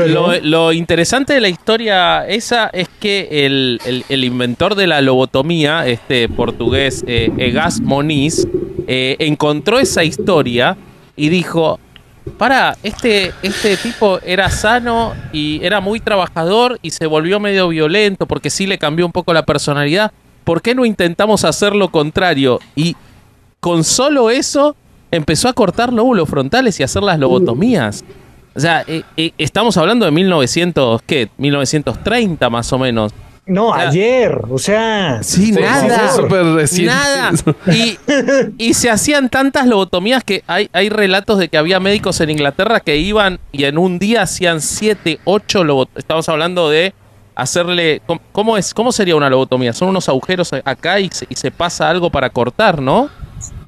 ¿no? Lo interesante de la historia esa es que el inventor de la lobotomía, este portugués Egas Moniz, encontró esa historia y dijo: este tipo era sano y era muy trabajador y se volvió medio violento porque sí le cambió un poco la personalidad. ¿Por qué no intentamos hacer lo contrario? Y con solo eso empezó a cortar lóbulos frontales y hacer las lobotomías. O sea, estamos hablando de 1930 más o menos. No, ayer, o sea... Sí, nada. Súper reciente. Nada. Y se hacían tantas lobotomías que hay relatos de que había médicos en Inglaterra que iban y en un día hacían 7, 8 lobotomías. Estamos hablando de hacerle... ¿Cómo sería una lobotomía? Son unos agujeros acá y se pasa algo para cortar, ¿no?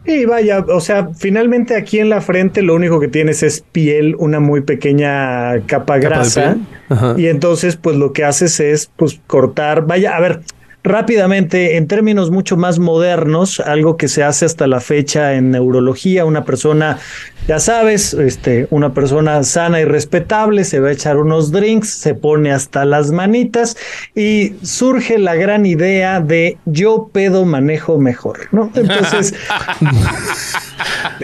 Y vaya, o sea, finalmente aquí en la frente lo único que tienes es piel, una muy pequeña capa grasa. Y entonces, pues lo que haces es, pues, cortar. Vaya, a ver, rápidamente, en términos mucho más modernos, algo que se hace hasta la fecha en neurología, una persona, ya sabes, una persona sana y respetable, se va a echar unos drinks, se pone hasta las manitas y surge la gran idea de yo pedo manejo mejor, ¿no? Entonces,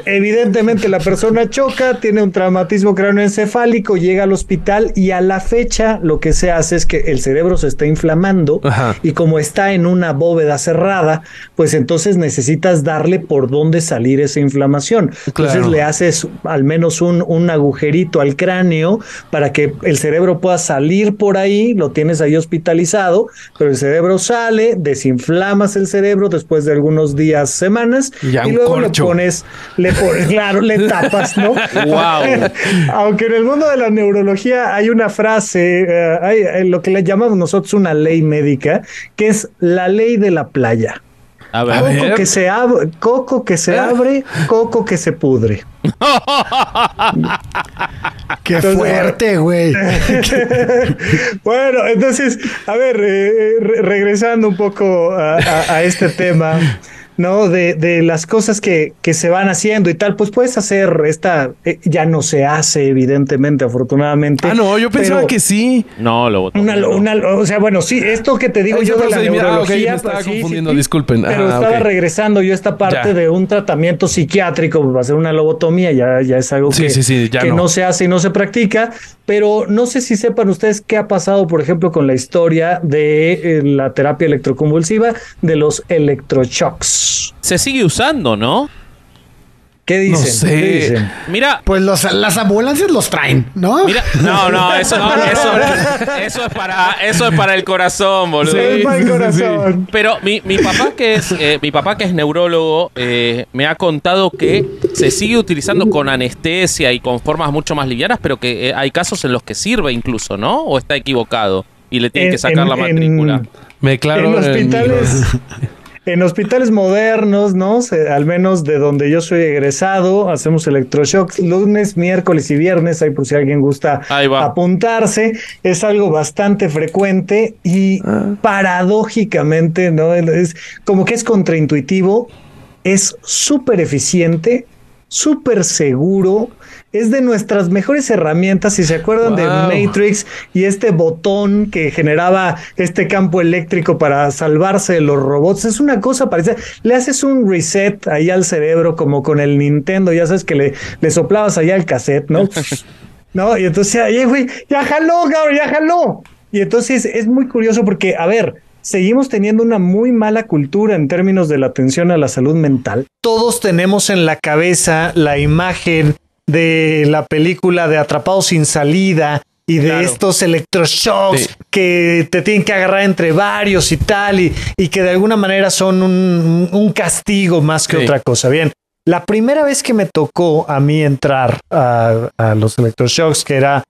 evidentemente la persona choca, tiene un traumatismo craneoencefálico, llega al hospital y a la fecha lo que se hace es que el cerebro se está inflamando y como está en una bóveda cerrada, pues entonces necesitas darle por dónde salir esa inflamación. Entonces le haces al menos un agujerito al cráneo para que el cerebro pueda salir por ahí, lo tienes ahí hospitalizado, pero el cerebro sale, desinflamas el cerebro después de algunos días, semanas, y luego le pones, claro, le tapas, ¿no? Wow. Aunque en el mundo de la neurología hay una frase, hay lo que le llamamos nosotros una ley médica, que es la ley de la playa. Coco que se abre, coco que se pudre. ¡Qué fuerte, güey! Bueno, entonces, a ver, regresando un poco a este tema, ¿no? De las cosas que se van haciendo y tal, pues puedes hacer ya no se hace, evidentemente, afortunadamente. Ah, no, yo pensaba que sí. No, lo votó. O sea, bueno, sí, esto que te digo yo de la neurología, me estaba pues, confundiendo, sí, disculpen. pero estaba regresando yo esta parte de un tratamiento psiquiátrico, va a ser una lobotomía, ya es algo que no se hace y no se practica, pero no sé si sepan ustedes qué ha pasado, por ejemplo, con la historia de la terapia electroconvulsiva, de los electroshocks. Se sigue usando, ¿no? ¿Qué dicen? No sé. ¿Qué dicen? Mira, Pues las ambulancias los traen, ¿no? mira, no, eso es para el corazón, boludo. Es para el corazón. Pero mi papá que es neurólogo me ha contado que se sigue utilizando con anestesia y con formas mucho más livianas, pero que hay casos en los que sirve incluso, ¿no? ¿O está equivocado y le tienen que sacar la matrícula? Me declaro en hospitales. En hospitales modernos, ¿no? Al menos de donde yo soy egresado, hacemos electroshocks lunes, miércoles y viernes, ahí por si alguien gusta apuntarse. Es algo bastante frecuente y paradójicamente, ¿no? Es como que es contraintuitivo, es súper eficiente, súper seguro. Es de nuestras mejores herramientas. Si se acuerdan de Matrix y este botón que generaba este campo eléctrico para salvarse de los robots, es una cosa parecida. Le haces un reset ahí al cerebro como con el Nintendo, ya sabes que le soplabas allá el cassette, ¿no? ¿No? Y entonces, güey, ya jaló, cabrón, ya jaló. Y entonces es muy curioso porque, a ver, seguimos teniendo una muy mala cultura en términos de la atención a la salud mental. Todos tenemos en la cabeza la imagen de la película de Atrapados sin salida y de estos electroshocks que te tienen que agarrar entre varios y tal, y que de alguna manera son un castigo más que otra cosa. Bien, la primera vez que me tocó a mí entrar a los electroshocks, que era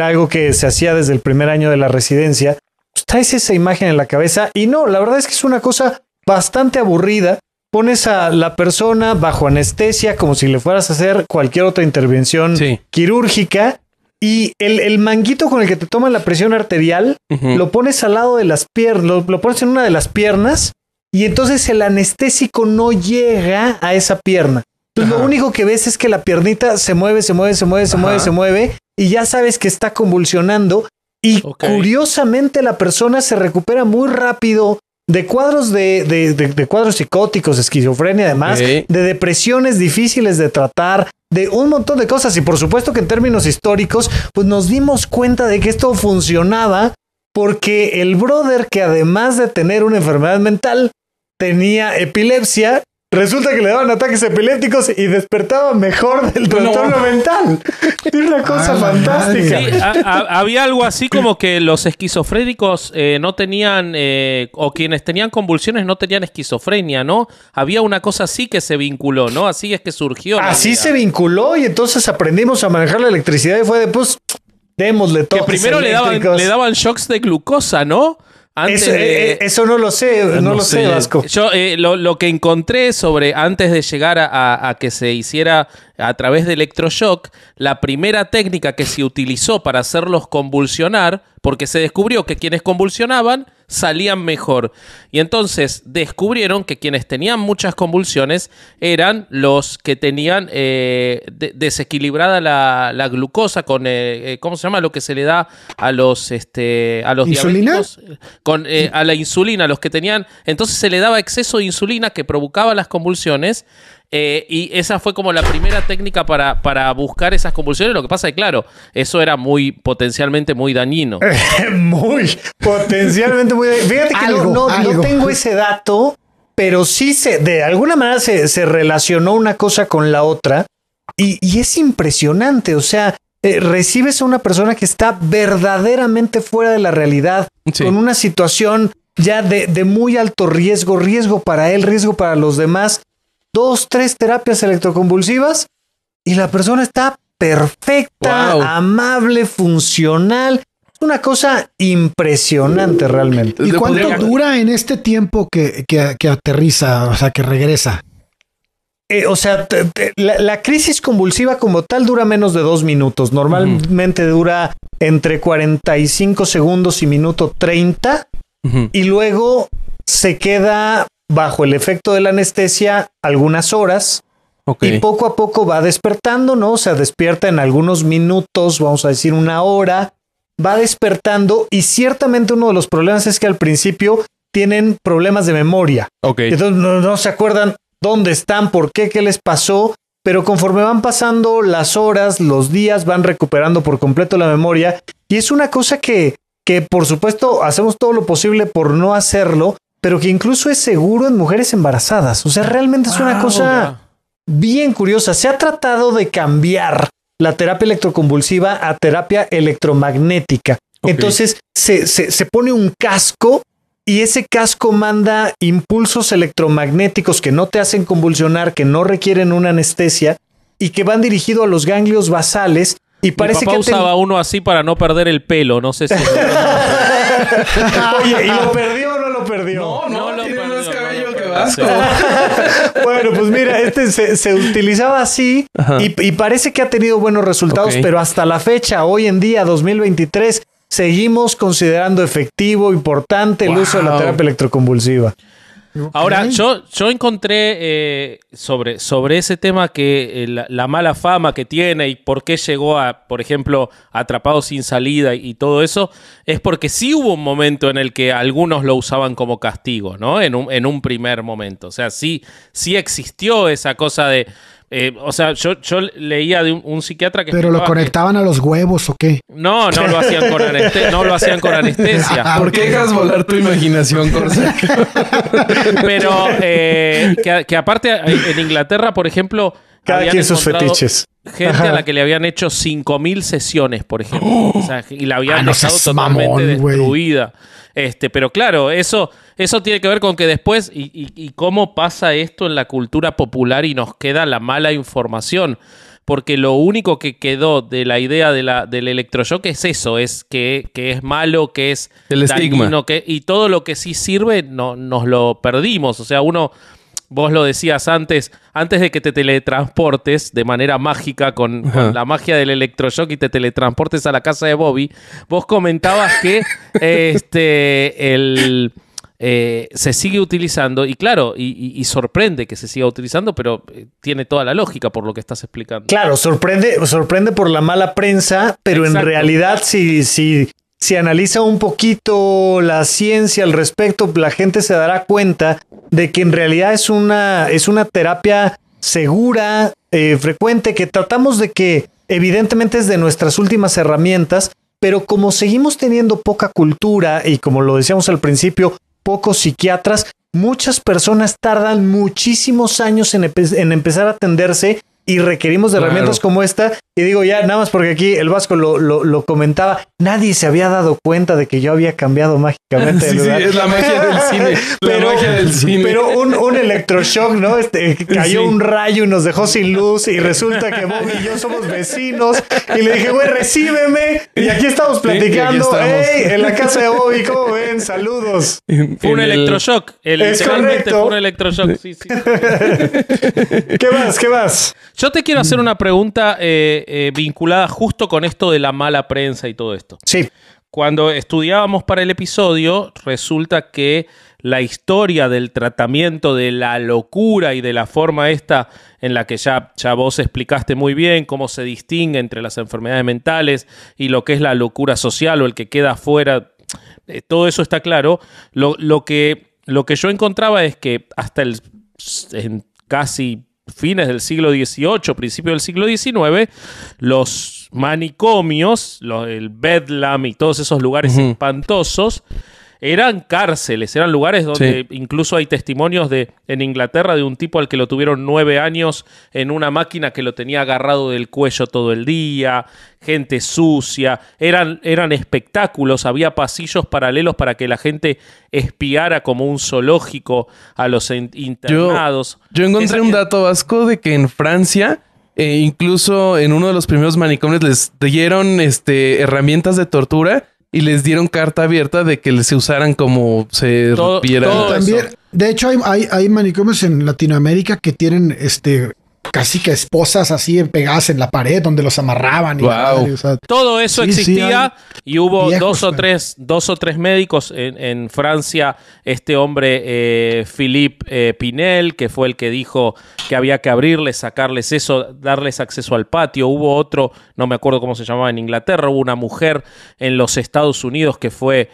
algo que se hacía desde el primer año de la residencia, pues traes esa imagen en la cabeza y no, la verdad es que es una cosa bastante aburrida. Pones a la persona bajo anestesia como si le fueras a hacer cualquier otra intervención quirúrgica y el manguito con el que te toman la presión arterial lo pones al lado de las piernas, lo pones en una de las piernas y entonces el anestésico no llega a esa pierna. Entonces lo único que ves es que la piernita se mueve y ya sabes que está convulsionando y curiosamente la persona se recupera muy rápido de cuadros de cuadros psicóticos, esquizofrenia, además, de depresiones difíciles de tratar, de un montón de cosas. Y por supuesto que en términos históricos, pues nos dimos cuenta de que esto funcionaba porque el brother, que además de tener una enfermedad mental, tenía epilepsia, resulta que le daban ataques epilépticos y despertaba mejor del trastorno mental. Es una cosa fantástica. Sí, había algo así como que los esquizofrénicos no tenían, o quienes tenían convulsiones no tenían esquizofrenia, ¿no? Había una cosa así que se vinculó, ¿no? Así es que surgió. Así se vinculó y entonces aprendimos a manejar la electricidad y fue de, pues, démosle todo. Que primero le daban shocks de glucosa, ¿no? Eso no lo sé, no lo sé, Vasco. Yo lo que encontré antes de llegar a que se hiciera a través de electroshock, la primera técnica que se utilizó para hacerlos convulsionar, porque se descubrió que quienes convulsionaban salían mejor. Y entonces descubrieron que quienes tenían muchas convulsiones eran los que tenían desequilibrada la glucosa con, ¿cómo se llama? Lo que se le da a los ¿insulina? diabéticos. A la insulina, los que tenían... Entonces se le daba exceso de insulina que provocaba las convulsiones. Y esa fue como la primera técnica para buscar esas convulsiones. Lo que pasa es que, claro, eso era potencialmente muy dañino. Muy potencialmente muy dañino. Fíjate que no tengo ese dato, pero sí de alguna manera se relacionó una cosa con la otra. Y es impresionante. O sea, recibes a una persona que está verdaderamente fuera de la realidad, con una situación ya de muy alto riesgo para él, riesgo para los demás. 2, 3 terapias electroconvulsivas y la persona está perfecta, amable, funcional. Es una cosa impresionante realmente. ¿Y cuánto dura en este tiempo que aterriza, o sea, que regresa? o sea, la crisis convulsiva como tal dura menos de 2 minutos. Normalmente dura entre 45 segundos y minuto 30. Y luego se queda bajo el efecto de la anestesia algunas horas. Y poco a poco va despertando, ¿no? O sea, despierta en algunos minutos, vamos a decir 1 hora. Va despertando y ciertamente uno de los problemas es que al principio tienen problemas de memoria. Entonces no se acuerdan dónde están, por qué les pasó. Pero conforme van pasando las horas, los días, van recuperando por completo la memoria. Y es una cosa que por supuesto hacemos todo lo posible por no hacerlo, pero que incluso es seguro en mujeres embarazadas. O sea, realmente es una cosa bien curiosa. Se ha tratado de cambiar la terapia electroconvulsiva a terapia electromagnética. Entonces se pone un casco y ese casco manda impulsos electromagnéticos que no te hacen convulsionar, que no requieren una anestesia y que van dirigidos a los ganglios basales. Y parece mi papá usaba uno así para no perder el pelo, no sé si... Oye, ¿y lo perdió o no lo perdió? No lo tiene perdió, más cabello no, que Vasco. Bueno, pues mira, se utilizaba así y parece que ha tenido buenos resultados, pero hasta la fecha, hoy en día, 2023, seguimos considerando efectivo, importante el uso de la terapia electroconvulsiva. Ahora, yo encontré sobre ese tema que la mala fama que tiene y por qué llegó a, por ejemplo, Atrapado sin salida y todo eso, es porque sí hubo un momento en el que algunos lo usaban como castigo, ¿no? En un primer momento. O sea, sí existió esa cosa de... o sea, yo leía de un psiquiatra que... ¿Pero lo conectaban a los huevos o qué? No lo hacían con anestesia. ¿Por qué dejas volar tu imaginación, Corsac? Pero que aparte en Inglaterra, por ejemplo... Cada quien sus fetiches. Gente a la que le habían hecho 5.000 sesiones, por ejemplo. O sea, y la habían dejado totalmente destruida. Pero claro, eso tiene que ver con que después, y cómo pasa esto en la cultura popular y nos queda la mala información. Porque lo único que quedó de la idea del electroshock es eso, es que es malo, que es el dañino, estigma. y todo lo que sí sirve nos lo perdimos. O sea, vos lo decías antes de que te teletransportes de manera mágica con la magia del electroshock y te teletransportes a la casa de Bobby, vos comentabas que se sigue utilizando y claro, y sorprende que se siga utilizando, pero tiene toda la lógica por lo que estás explicando. Claro, sorprende por la mala prensa, pero en realidad si analiza un poquito la ciencia al respecto, la gente se dará cuenta de que en realidad es una terapia segura, frecuente, que tratamos de que evidentemente es de nuestras últimas herramientas, pero como seguimos teniendo poca cultura y como lo decíamos al principio, pocos psiquiatras, muchas personas tardan muchísimos años en empezar a atenderse y requerimos de herramientas como esta. Y digo ya, nada más porque aquí el Vasco lo comentaba, nadie se había dado cuenta de que yo había cambiado mágicamente de lugar. Sí, es la magia del cine. Pero un electroshock, ¿no? Cayó un rayo y nos dejó sin luz y resulta que Bobby y yo somos vecinos. Y le dije, güey, recíbeme. Y aquí estamos platicando. ¡Ey! En la casa de Bobby, ¿cómo ven? Saludos. Fue un electroshock. Literalmente fue un electroshock. Sí. ¿Qué más? Yo te quiero hacer una pregunta vinculada justo con esto de la mala prensa y todo esto. Sí. Cuando estudiábamos para el episodio, resulta que la historia del tratamiento de la locura y de la forma esta en la que ya vos explicaste muy bien cómo se distingue entre las enfermedades mentales y lo que es la locura social o el que queda afuera, todo eso está claro. Lo que yo encontraba es que hasta en casi fines del siglo XVIII, principios del siglo XIX, los manicomios, el Bedlam y todos esos lugares espantosos, eran cárceles, eran lugares donde incluso hay testimonios en Inglaterra de un tipo al que lo tuvieron 9 años en una máquina que lo tenía agarrado del cuello todo el día, gente sucia, eran espectáculos, había pasillos paralelos para que la gente espiara como un zoológico a los internados. Yo encontré un dato, Vasco, de que en Francia, incluso en uno de los primeros manicomios les dieron herramientas de tortura y les dieron carta abierta de que se usaran como se viera. También, de hecho, hay manicomios en Latinoamérica que tienen casi que esposas así pegadas en la pared donde los amarraban. Y wow. Todo eso existía y hubo viejos, dos o tres médicos en Francia. Este hombre, Philippe Pinel, que fue el que dijo que había que abrirles, sacarles eso, darles acceso al patio. Hubo otro, no me acuerdo cómo se llamaba en Inglaterra, hubo una mujer en los Estados Unidos que fue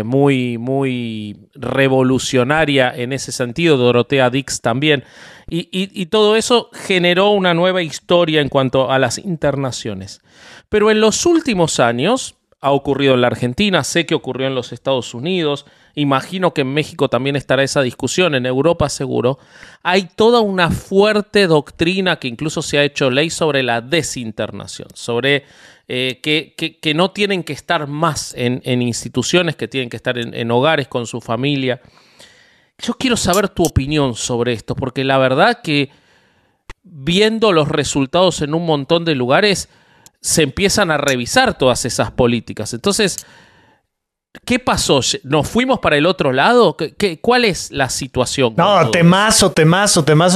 muy, muy revolucionaria en ese sentido. Dorothea Dix también. Y todo eso generó una nueva historia en cuanto a las internaciones. Pero en los últimos años, ha ocurrido en la Argentina, sé que ocurrió en los Estados Unidos, imagino que en México también estará esa discusión, en Europa seguro, hay toda una fuerte doctrina que incluso se ha hecho ley sobre la desinternación, sobre que no tienen que estar más en instituciones, que tienen que estar en hogares con su familia. Yo quiero saber tu opinión sobre esto, porque la verdad que viendo los resultados en un montón de lugares, se empiezan a revisar todas esas políticas. Entonces, ¿qué pasó? ¿Nos fuimos para el otro lado? ¿Cuál es la situación? No, temazo.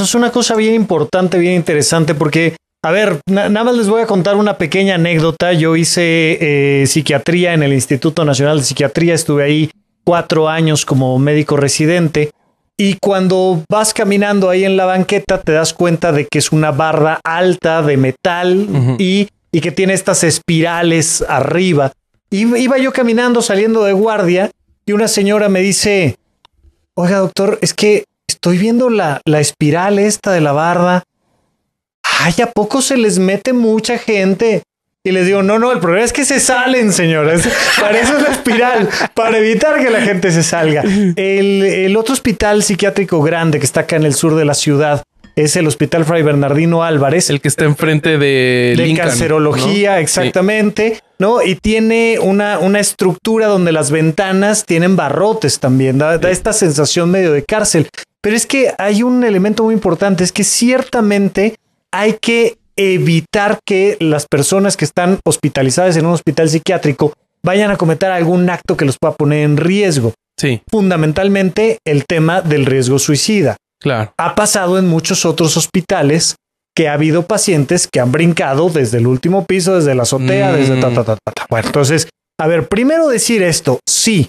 Es una cosa bien importante, bien interesante, porque, a ver, nada más les voy a contar una pequeña anécdota. Yo hice psiquiatría en el Instituto Nacional de Psiquiatría, estuve ahí 4 años como médico residente, y cuando vas caminando ahí en la banqueta te das cuenta de que es una barra alta de metal y que tiene estas espirales arriba. Y iba yo caminando saliendo de guardia y una señora me dice: oiga, doctor, es que estoy viendo la espiral esta de la barda. Ay, ¿a poco se les mete mucha gente? Y les digo, no, el problema es que se salen, señores. Para eso es la espiral, para evitar que la gente se salga. El otro hospital psiquiátrico grande que está acá en el sur de la ciudad es el Hospital Fray Bernardino Álvarez. El que está enfrente de Lincoln, cancerología, ¿no? Exactamente. Sí. ¿No? Y tiene una estructura donde las ventanas tienen barrotes también. Da esta sensación medio de cárcel. Pero es que hay un elemento muy importante, es que ciertamente hay que evitar que las personas que están hospitalizadas en un hospital psiquiátrico vayan a cometer algún acto que los pueda poner en riesgo. Sí. Fundamentalmente el tema del riesgo suicida. Claro. Ha pasado en muchos otros hospitales que ha habido pacientes que han brincado desde el último piso, desde la azotea, desde Bueno, entonces, a ver, primero decir esto, sí,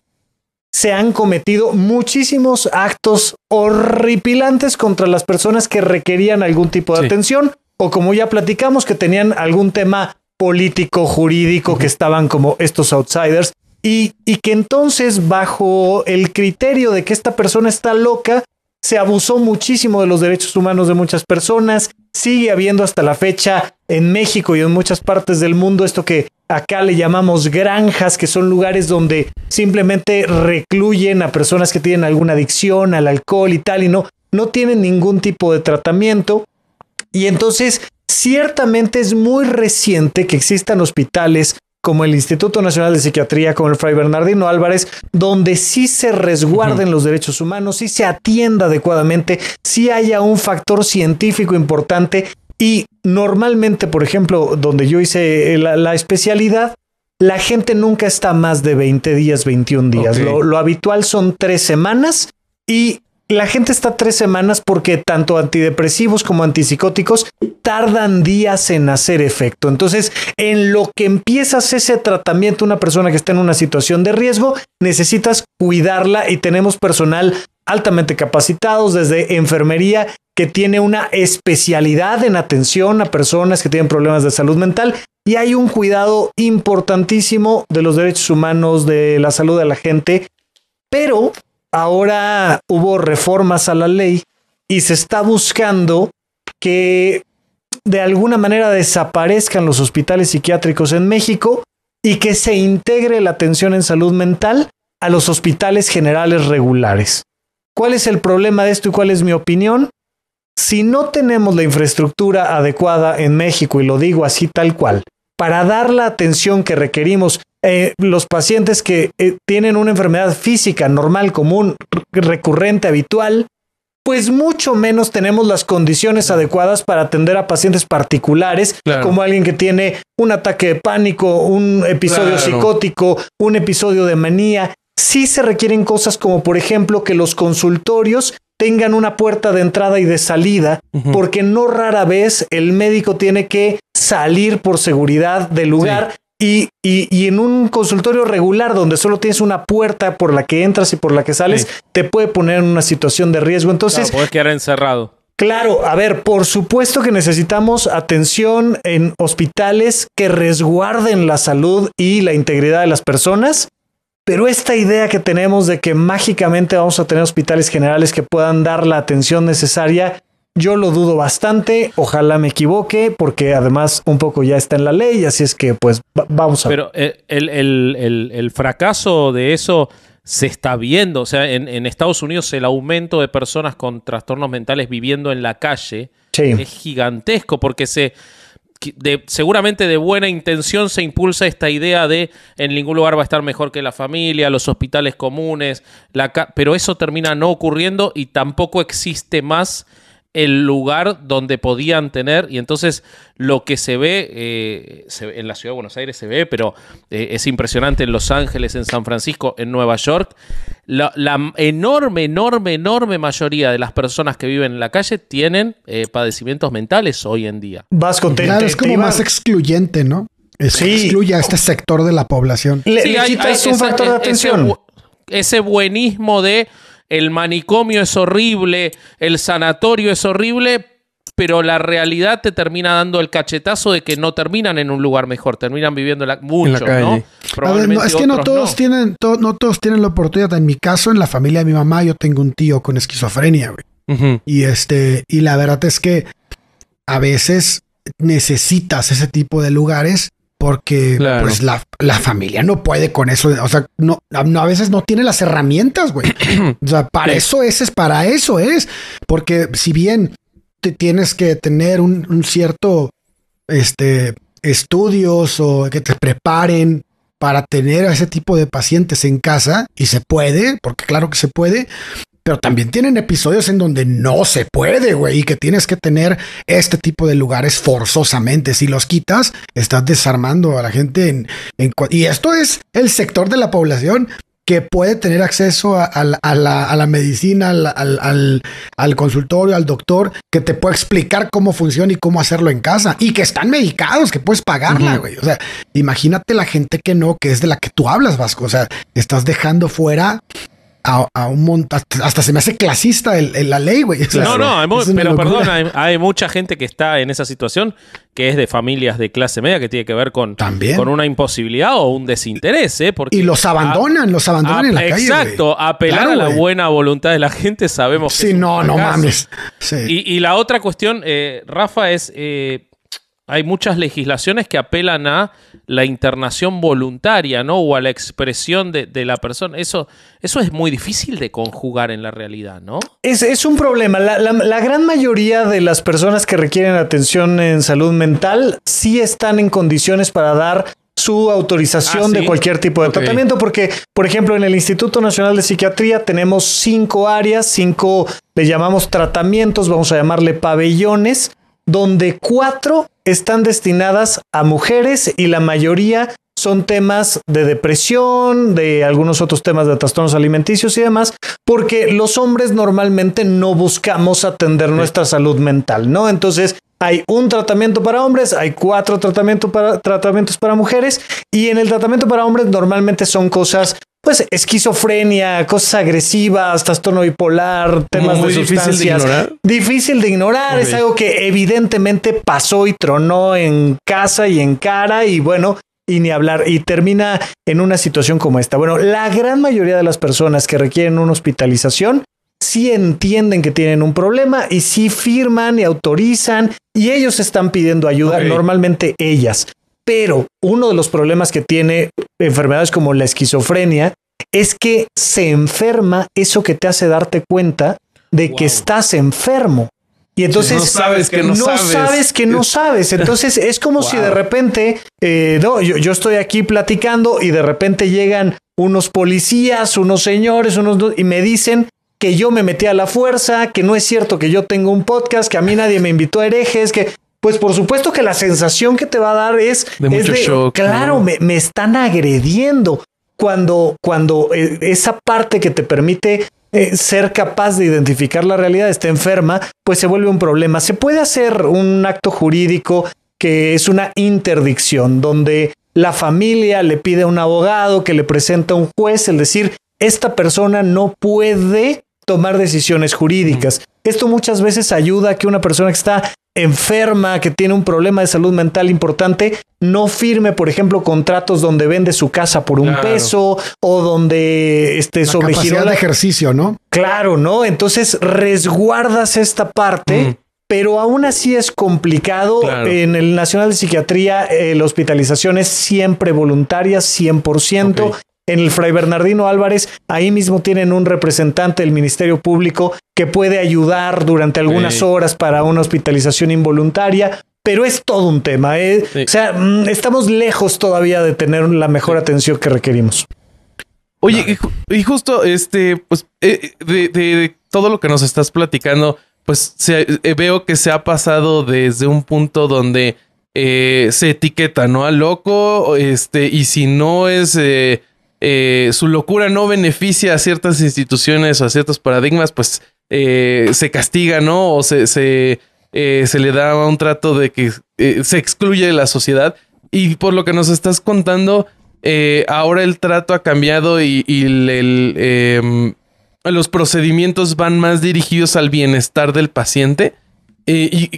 se han cometido muchísimos actos horripilantes contra las personas que requerían algún tipo de atención, o como ya platicamos, que tenían algún tema político, jurídico, que estaban como estos outsiders, y que entonces, bajo el criterio de que esta persona está loca, se abusó muchísimo de los derechos humanos de muchas personas. Sigue habiendo hasta la fecha en México y en muchas partes del mundo esto que acá le llamamos granjas, que son lugares donde simplemente recluyen a personas que tienen alguna adicción al alcohol y tal, y no tienen ningún tipo de tratamiento. Y entonces, ciertamente es muy reciente que existan hospitales como el Instituto Nacional de Psiquiatría, como el Fray Bernardino Álvarez, donde sí se resguarden los derechos humanos, sí se atienda adecuadamente, sí haya un factor científico importante. Y normalmente, por ejemplo, donde yo hice la especialidad, la gente nunca está más de 20 días, 21 días. Okay. Lo habitual son 3 semanas y la gente está 3 semanas porque tanto antidepresivos como antipsicóticos tardan días en hacer efecto. Entonces, en lo que empiezas ese tratamiento, una persona que está en una situación de riesgo, necesitas cuidarla, y tenemos personal altamente capacitados desde enfermería que tiene una especialidad en atención a personas que tienen problemas de salud mental, y hay un cuidado importantísimo de los derechos humanos, de la salud de la gente. Pero ahora hubo reformas a la ley y se está buscando que de alguna manera desaparezcan los hospitales psiquiátricos en México y que se integre la atención en salud mental a los hospitales generales regulares. ¿Cuál es el problema de esto y cuál es mi opinión? Si no tenemos la infraestructura adecuada en México, y lo digo así tal cual, para dar la atención que requerimos, los pacientes que tienen una enfermedad física normal, común, recurrente, habitual, pues mucho menos tenemos las condiciones adecuadas para atender a pacientes particulares, como alguien que tiene un ataque de pánico, un episodio psicótico, un episodio de manía. Sí se requieren cosas como, por ejemplo, que los consultorios tengan una puerta de entrada y de salida, porque no rara vez el médico tiene que salir por seguridad del lugar. Y en un consultorio regular donde solo tienes una puerta por la que entras y por la que sales, te puede poner en una situación de riesgo. Entonces, puedes quedar encerrado. Claro, a ver, por supuesto que necesitamos atención en hospitales que resguarden la salud y la integridad de las personas, pero esta idea que tenemos de que mágicamente vamos a tener hospitales generales que puedan dar la atención necesaria, yo lo dudo bastante, ojalá me equivoque, porque además un poco ya está en la ley, así es que pues vamos a ver. Pero el fracaso de eso se está viendo, o sea, en Estados Unidos el aumento de personas con trastornos mentales viviendo en la calle es gigantesco, porque seguramente de buena intención se impulsa esta idea de en ningún lugar va a estar mejor que la familia, los hospitales comunes, pero eso termina no ocurriendo y tampoco existe más el lugar donde podían tener, y entonces lo que se ve en la ciudad de Buenos Aires se ve, pero es impresionante en Los Ángeles, en San Francisco, en Nueva York, la enorme mayoría de las personas que viven en la calle tienen padecimientos mentales hoy en día. Claro, es como más excluyente, ¿no? Excluye a este sector de la población. Le quitas un factor de atención. Ese buenismo de el manicomio es horrible, el sanatorio es horrible, pero la realidad te termina dando el cachetazo de que no terminan en un lugar mejor, terminan viviendo muchos, en la calle. ¿no? Probablemente a ver, es que no todos tienen la oportunidad. En mi caso, en la familia de mi mamá, yo tengo un tío con esquizofrenia, güey. Y la verdad es que a veces necesitas ese tipo de lugares porque pues la familia no puede con eso. O sea, no, a veces no tiene las herramientas, güey. O sea, para eso es. Porque si bien te tienes que tener un cierto estudios o que te preparen para tener a ese tipo de pacientes en casa, y se puede, porque claro que se puede, pero también tienen episodios en donde no se puede, güey, y que tienes que tener este tipo de lugares forzosamente. Si los quitas, estás desarmando a la gente y esto es el sector de la población que puede tener acceso a la medicina, al consultorio, al doctor, que te puede explicar cómo funciona y cómo hacerlo en casa, y que están medicados, que puedes pagarla, güey. O sea, imagínate la gente que es de la que tú hablas, Vasco. O sea, estás dejando fuera a un montón, hasta se me hace clasista la ley, güey. O sea, pero perdón, hay mucha gente que está en esa situación que es de familias de clase media, que tiene que ver con una imposibilidad o un desinterés, porque y los abandonan en la calle. Exacto, apelar a la buena voluntad de la gente, sabemos que no mames. Sí. Y la otra cuestión, Rafa, es hay muchas legislaciones que apelan a la internación voluntaria, ¿no? O a la expresión de la persona. Eso es muy difícil de conjugar en la realidad, ¿no? Es un problema. La gran mayoría de las personas que requieren atención en salud mental sí están en condiciones para dar su autorización de cualquier tipo de tratamiento, porque, por ejemplo, en el Instituto Nacional de Psiquiatría tenemos 5 áreas, 5 le llamamos tratamientos, vamos a llamarle pabellones, donde 4 están destinadas a mujeres y la mayoría son temas de depresión, de algunos otros temas de trastornos alimenticios y demás, porque los hombres normalmente no buscamos atender nuestra salud mental, ¿no? Entonces hay un tratamiento para hombres, hay 4 tratamientos para mujeres, y en el tratamiento para hombres normalmente son cosas, pues, esquizofrenia, cosas agresivas, trastorno bipolar, temas de sustancias. Difícil de ignorar. Es algo que evidentemente pasó y tronó en casa y en cara, y bueno, y ni hablar, y termina en una situación como esta. Bueno, la gran mayoría de las personas que requieren una hospitalización sí entienden que tienen un problema y sí firman y autorizan, y ellos están pidiendo ayuda, normalmente ellas. Pero uno de los problemas que tiene enfermedades como la esquizofrenia es que se enferma eso que te hace darte cuenta de que estás enfermo. Y entonces no sabes que no sabes. Entonces es como si de repente, yo estoy aquí platicando y de repente llegan unos policías, unos señores, y me dicen que yo me metí a la fuerza, que no es cierto que yo tengo un podcast, que a mí nadie me invitó a herejes, que... Pues por supuesto que la sensación que te va a dar es mucho shock. Claro, ¿no? me están agrediendo. Cuando esa parte que te permite ser capaz de identificar la realidad está enferma, pues se vuelve un problema. Se puede hacer un acto jurídico que es una interdicción, donde la familia le pide a un abogado que le presenta a un juez, el decir, esta persona no puede tomar decisiones jurídicas. Esto muchas veces ayuda a que una persona que está enferma, que tiene un problema de salud mental importante, no firme, por ejemplo, contratos donde vende su casa por un peso o donde sobregiró de ejercicio, ¿no? Claro, ¿no? Entonces resguardas esta parte. Pero aún así es complicado. Claro. En el Nacional de Psiquiatría, la hospitalización es siempre voluntaria, 100%. Okay. En el Fray Bernardino Álvarez, ahí mismo tienen un representante del Ministerio Público que puede ayudar durante algunas horas para una hospitalización involuntaria, pero es todo un tema. O sea, estamos lejos todavía de tener la mejor atención que requerimos. Oye, y justo pues de todo lo que nos estás platicando, pues veo que se ha pasado desde un punto donde se etiqueta, ¿no? Al loco, y si no es... su locura no beneficia a ciertas instituciones o a ciertos paradigmas, pues se castiga, ¿no? O se le da un trato de que se excluye de la sociedad. Y por lo que nos estás contando, ahora el trato ha cambiado y los procedimientos van más dirigidos al bienestar del paciente.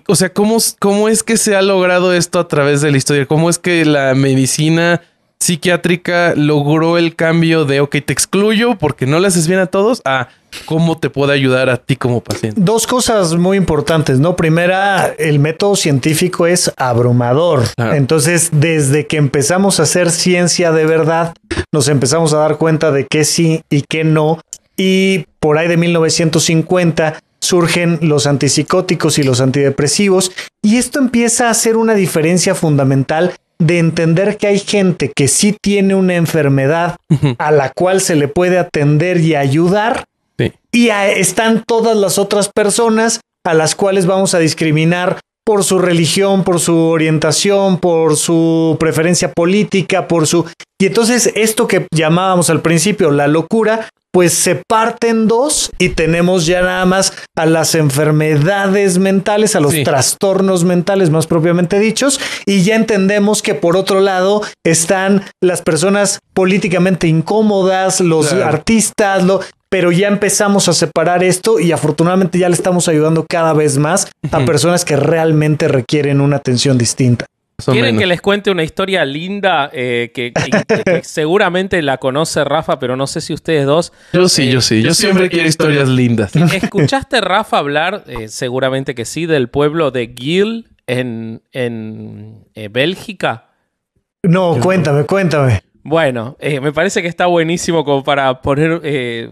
O sea, ¿cómo es que se ha logrado esto a través de la historia? ¿Cómo es que la medicina psiquiátrica logró el cambio de, ok, te excluyo porque no le haces bien a todos, a cómo te puede ayudar a ti como paciente? Dos cosas muy importantes, ¿no? Primera, el método científico es abrumador. Claro. Entonces, desde que empezamos a hacer ciencia de verdad, nos empezamos a dar cuenta de qué sí y qué no. Y por ahí de 1950 surgen los antipsicóticos y los antidepresivos. Y esto empieza a hacer una diferencia fundamental de entender que hay gente que sí tiene una enfermedad a la cual se le puede atender y ayudar. Sí. Y están todas las otras personas a las cuales vamos a discriminar por su religión, por su orientación, por su preferencia política, Y entonces esto que llamábamos al principio la locura, pues se parte en dos y tenemos ya nada más a las enfermedades mentales, a los trastornos mentales más propiamente dichos, y ya entendemos que por otro lado están las personas políticamente incómodas, los artistas, pero ya empezamos a separar esto y afortunadamente ya le estamos ayudando cada vez más a personas que realmente requieren una atención distinta. ¿Quieren que les cuente una historia linda que seguramente la conoce Rafa, pero no sé si ustedes dos? Yo sí. Yo siempre quiero historias lindas. ¿Escuchaste, Rafa, hablar, seguramente que sí, del pueblo de Geel en Bélgica? No, cuéntame. Bueno, me parece que está buenísimo como para poner...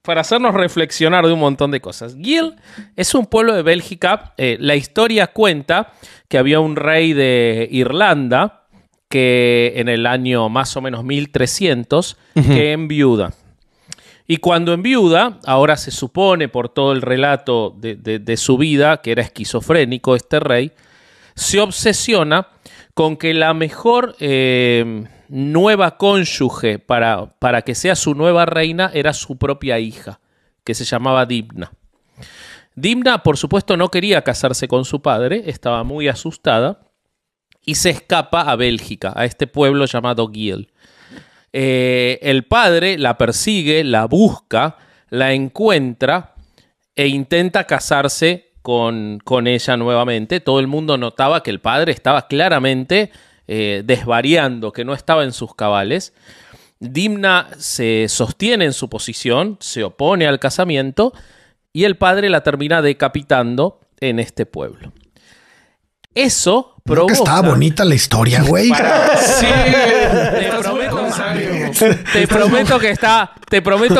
para hacernos reflexionar de un montón de cosas. Geel es un pueblo de Bélgica. La historia cuenta que había un rey de Irlanda que en el año más o menos 1300 que enviuda. Y cuando enviuda, ahora se supone por todo el relato de su vida, que era esquizofrénico este rey, se obsesiona con que la mejor nueva cónyuge para que sea su nueva reina era su propia hija, que se llamaba Dimna. Dimna, por supuesto, no quería casarse con su padre, estaba muy asustada y se escapa a Bélgica, a este pueblo llamado Geel. El padre la persigue, la busca, la encuentra e intenta casarse con ella nuevamente. Todo el mundo notaba que el padre estaba claramente desvariando, que no estaba en sus cabales. Dimna se sostiene en su posición, se opone al casamiento y el padre la termina decapitando en este pueblo. Eso provoca... Creo que estaba bonita la historia, güey. Sí, te prometo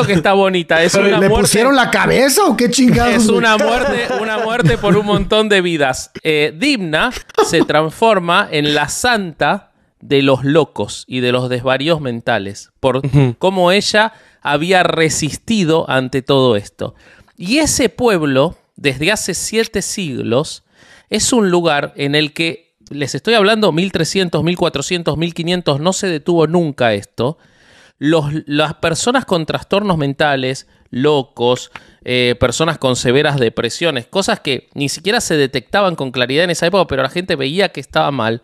que está bonita. Es una ¿Le muerte... pusieron la cabeza o qué chingados? Es una muerte por un montón de vidas. Dimna se transforma en la santa de los locos y de los desvaríos mentales, por cómo ella había resistido ante todo esto. Y ese pueblo, desde hace 7 siglos, es un lugar en el que, les estoy hablando 1300, 1400, 1500, no se detuvo nunca esto. Las personas con trastornos mentales, locos, personas con severas depresiones, cosas que ni siquiera se detectaban con claridad en esa época, pero la gente veía que estaba mal,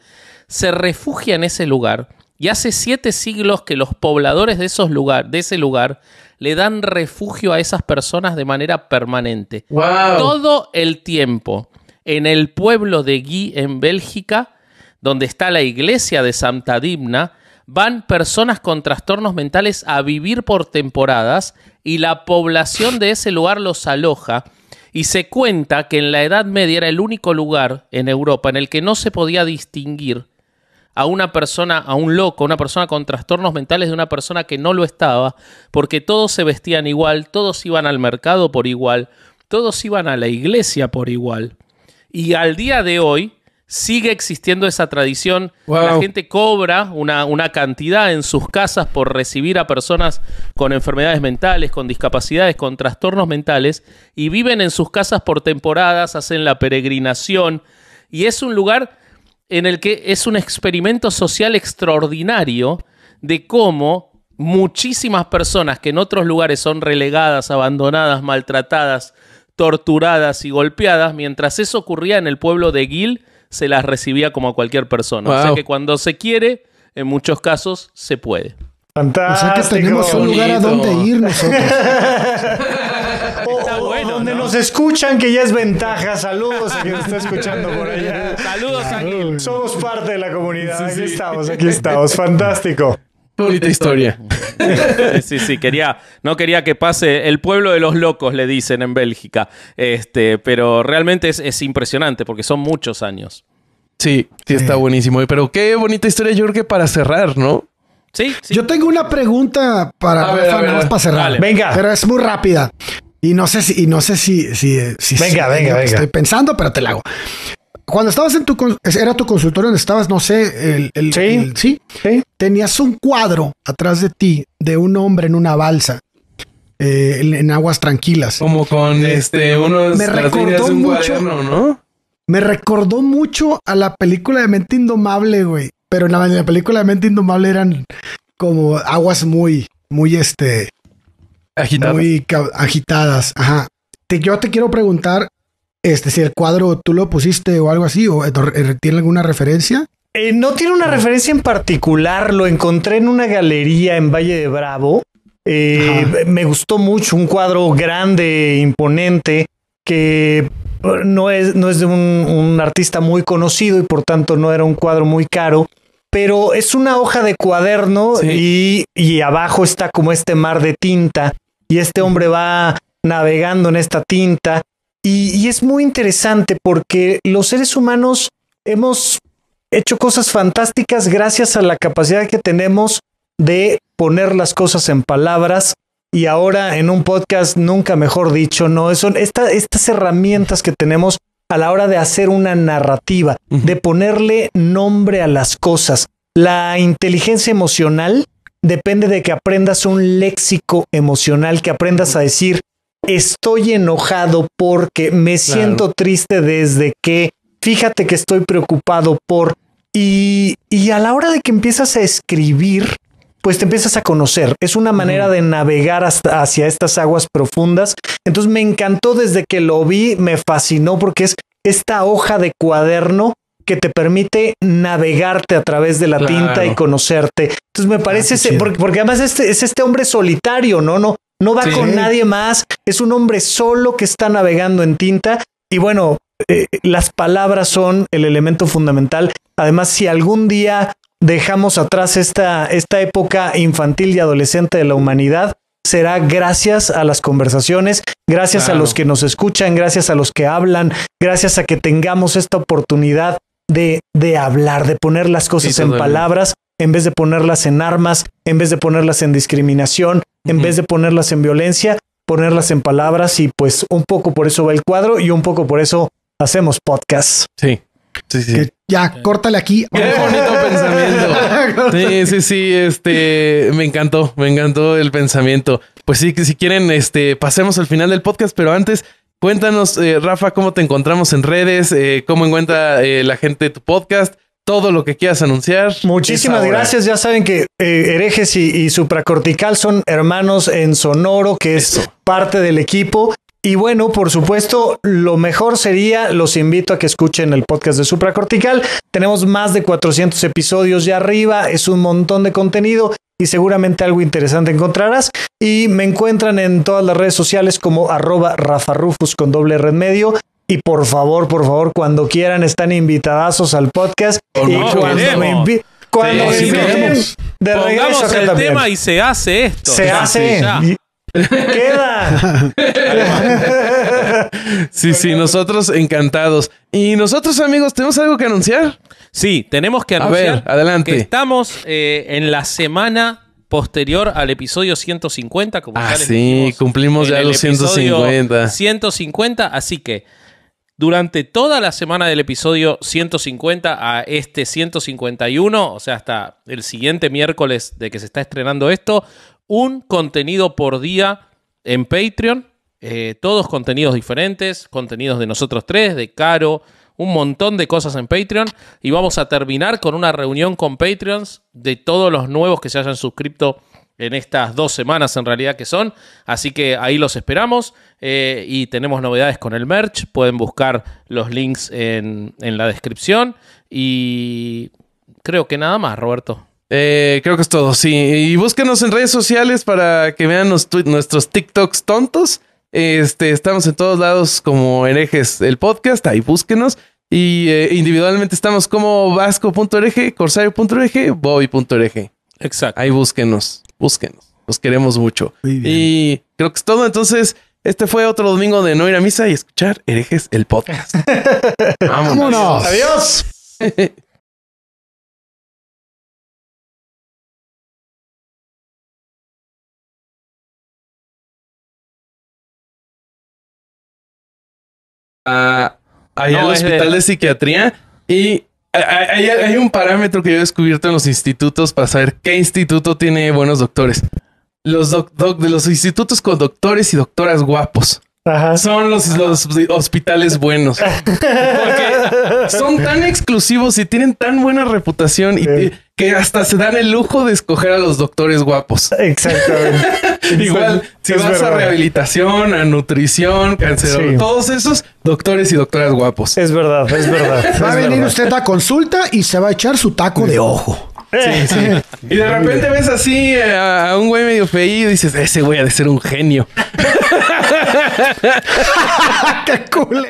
se refugia en ese lugar. Y hace 7 siglos que los pobladores de ese lugar le dan refugio a esas personas de manera permanente. Wow. Todo el tiempo. En el pueblo de Guy, en Bélgica, donde está la iglesia de Santa Dimna, van personas con trastornos mentales a vivir por temporadas y la población de ese lugar los aloja. Y se cuenta que en la Edad Media era el único lugar en Europa en el que no se podía distinguir a una persona, a un loco, a una persona con trastornos mentales de una persona que no lo estaba, porque todos se vestían igual, todos iban al mercado por igual, todos iban a la iglesia por igual. Y al día de hoy sigue existiendo esa tradición. Wow. La gente cobra una cantidad en sus casas por recibir a personas con enfermedades mentales, con discapacidades, con trastornos mentales, y viven en sus casas por temporadas, hacen la peregrinación, y es un lugar en el que es un experimento social extraordinario de cómo muchísimas personas que en otros lugares son relegadas, abandonadas, maltratadas, torturadas y golpeadas, mientras eso ocurría en el pueblo de Guil, se las recibía como a cualquier persona. Wow. O sea que cuando se quiere, en muchos casos, se puede. Fantástico. O sea que tenemos un lugar a donde ir nosotros. Bueno, donde ¿no? nos escuchan, que ya es ventaja. Saludos a quien nos está escuchando por allá. Saludos a Guil. Somos parte de la comunidad. Aquí estamos. Fantástico. Bonita historia. Sí, no quería que pase el pueblo de los locos, le dicen en Bélgica. Pero realmente es impresionante porque son muchos años. Sí, está buenísimo. Pero qué bonita historia, yo creo que para cerrar, ¿no? Sí. Yo tengo una pregunta para A ver, Rafa, nada más para cerrar. Dale. Venga. Pero es muy rápida. Y no sé si Venga. estoy pensando, pero te la hago. Cuando estabas era tu consultorio donde estabas, no sé, sí, tenías un cuadro atrás de ti de un hombre en una balsa en aguas tranquilas. Como con unos Me recordó líneas de un mucho- cuaderno, ¿no? Me recordó mucho a la película de Mente Indomable, güey. Pero en la película de Mente Indomable eran como aguas muy Agitado. muy agitadas. Ajá. Yo te quiero preguntar, si el cuadro tú lo pusiste o algo así, o tiene alguna referencia. No tiene una referencia en particular. Lo encontré en una galería en Valle de Bravo. Me gustó mucho. Un cuadro grande, imponente, que no es de un artista muy conocido y por tanto no era un cuadro muy caro. Pero es una hoja de cuaderno y abajo está como este mar de tinta. Y este hombre va navegando en esta tinta. Y es muy interesante porque los seres humanos hemos hecho cosas fantásticas gracias a la capacidad que tenemos de poner las cosas en palabras. Y ahora en un podcast, nunca mejor dicho, ¿no? Son estas herramientas que tenemos a la hora de hacer una narrativa, de ponerle nombre a las cosas. La inteligencia emocional depende de que aprendas un léxico emocional, que aprendas a decir: estoy enojado porque, me siento triste desde que, fíjate que estoy preocupado por... Y a la hora de que empiezas a escribir, pues te empiezas a conocer. Es una manera de navegar hacia estas aguas profundas. Entonces me encantó desde que lo vi, me fascinó porque es esta hoja de cuaderno que te permite navegarte a través de la tinta y conocerte. Entonces me parece, porque además es este hombre solitario, no va con nadie más. Es un hombre solo que está navegando en tinta. Y bueno, las palabras son el elemento fundamental. Además, si algún día dejamos atrás esta época infantil y adolescente de la humanidad, será gracias a las conversaciones, gracias a los que nos escuchan, gracias a los que hablan, gracias a que tengamos esta oportunidad de hablar, de poner las cosas en palabras, en vez de ponerlas en armas, en vez de ponerlas en discriminación, en vez de ponerlas en violencia, ponerlas en palabras. Y pues un poco por eso va el cuadro y un poco por eso hacemos podcast. Sí. Sí, sí. Que ya, córtale aquí. Qué bonito pensamiento. Sí. Me encantó el pensamiento. Pues sí, que si quieren, pasemos al final del podcast, pero antes, cuéntanos, Rafa, cómo te encontramos en redes, cómo encuentra la gente tu podcast, todo lo que quieras anunciar. Muchísimas gracias. Ya saben que Herejes y Supracortical son hermanos en Sonoro, que es parte del equipo. Y bueno, por supuesto, lo mejor sería, los invito a que escuchen el podcast de Supracortical. Tenemos más de 400 episodios ya arriba, es un montón de contenido y seguramente algo interesante encontrarás. Y me encuentran en todas las redes sociales como @RafaRufus con doble R en medio. Y por favor, cuando quieran, están invitadazos al podcast. Y cuando me inviten de regreso pongamos acá el también. tema y se hace esto. Se hace. Queda. Sí, nosotros encantados. Y nosotros, amigos, ¿tenemos algo que anunciar? Sí, tenemos que anunciar A ver, adelante. que estamos en la semana posterior al episodio 150. Como ya les dijimos, cumplimos ya en el los episodio 150. 150, así que durante toda la semana del episodio 150 a este 151, o sea, hasta el siguiente miércoles de que se está estrenando esto, un contenido por día en Patreon. Todos contenidos diferentes, contenidos de nosotros tres, de Caro, un montón de cosas en Patreon. Y vamos a terminar con una reunión con Patreons de todos los nuevos que se hayan suscrito en estas 2 semanas en realidad que son. Así que ahí los esperamos. Y tenemos novedades con el merch. Pueden buscar los links en la descripción. Y creo que nada más, Roberto. Creo que es todo, sí. Y búsquenos en redes sociales para que vean nuestros TikToks tontos. Estamos en todos lados como Herejes el podcast. Ahí búsquenos. Y individualmente estamos como Vasco.hereje, Corsario.hereje, Bobby.hereje. Exacto. Ahí búsquenos. Los queremos mucho. Muy bien. Y creo que es todo. Entonces, este fue otro domingo de no ir a misa y escuchar Herejes el podcast. ¡Vámonos! Adiós. Ahí No, al es hospital de psiquiatría y hay un parámetro que yo he descubierto en los institutos para saber qué instituto tiene buenos doctores. Los de los institutos con doctores y doctoras guapos. Ajá. Son los hospitales buenos. Porque son tan exclusivos y tienen tan buena reputación que hasta se dan el lujo de escoger a los doctores guapos. Exactamente. Igual, si Es vas verdad. a rehabilitación, a nutrición, cáncer, Sí. todos esos doctores y doctoras guapos. Es verdad. Va a venir usted a consulta y se va a echar su taco de ojo. Sí. Y de repente ves así a un güey medio feído y dices, ese güey ha de ser un genio. ¡Qué cool!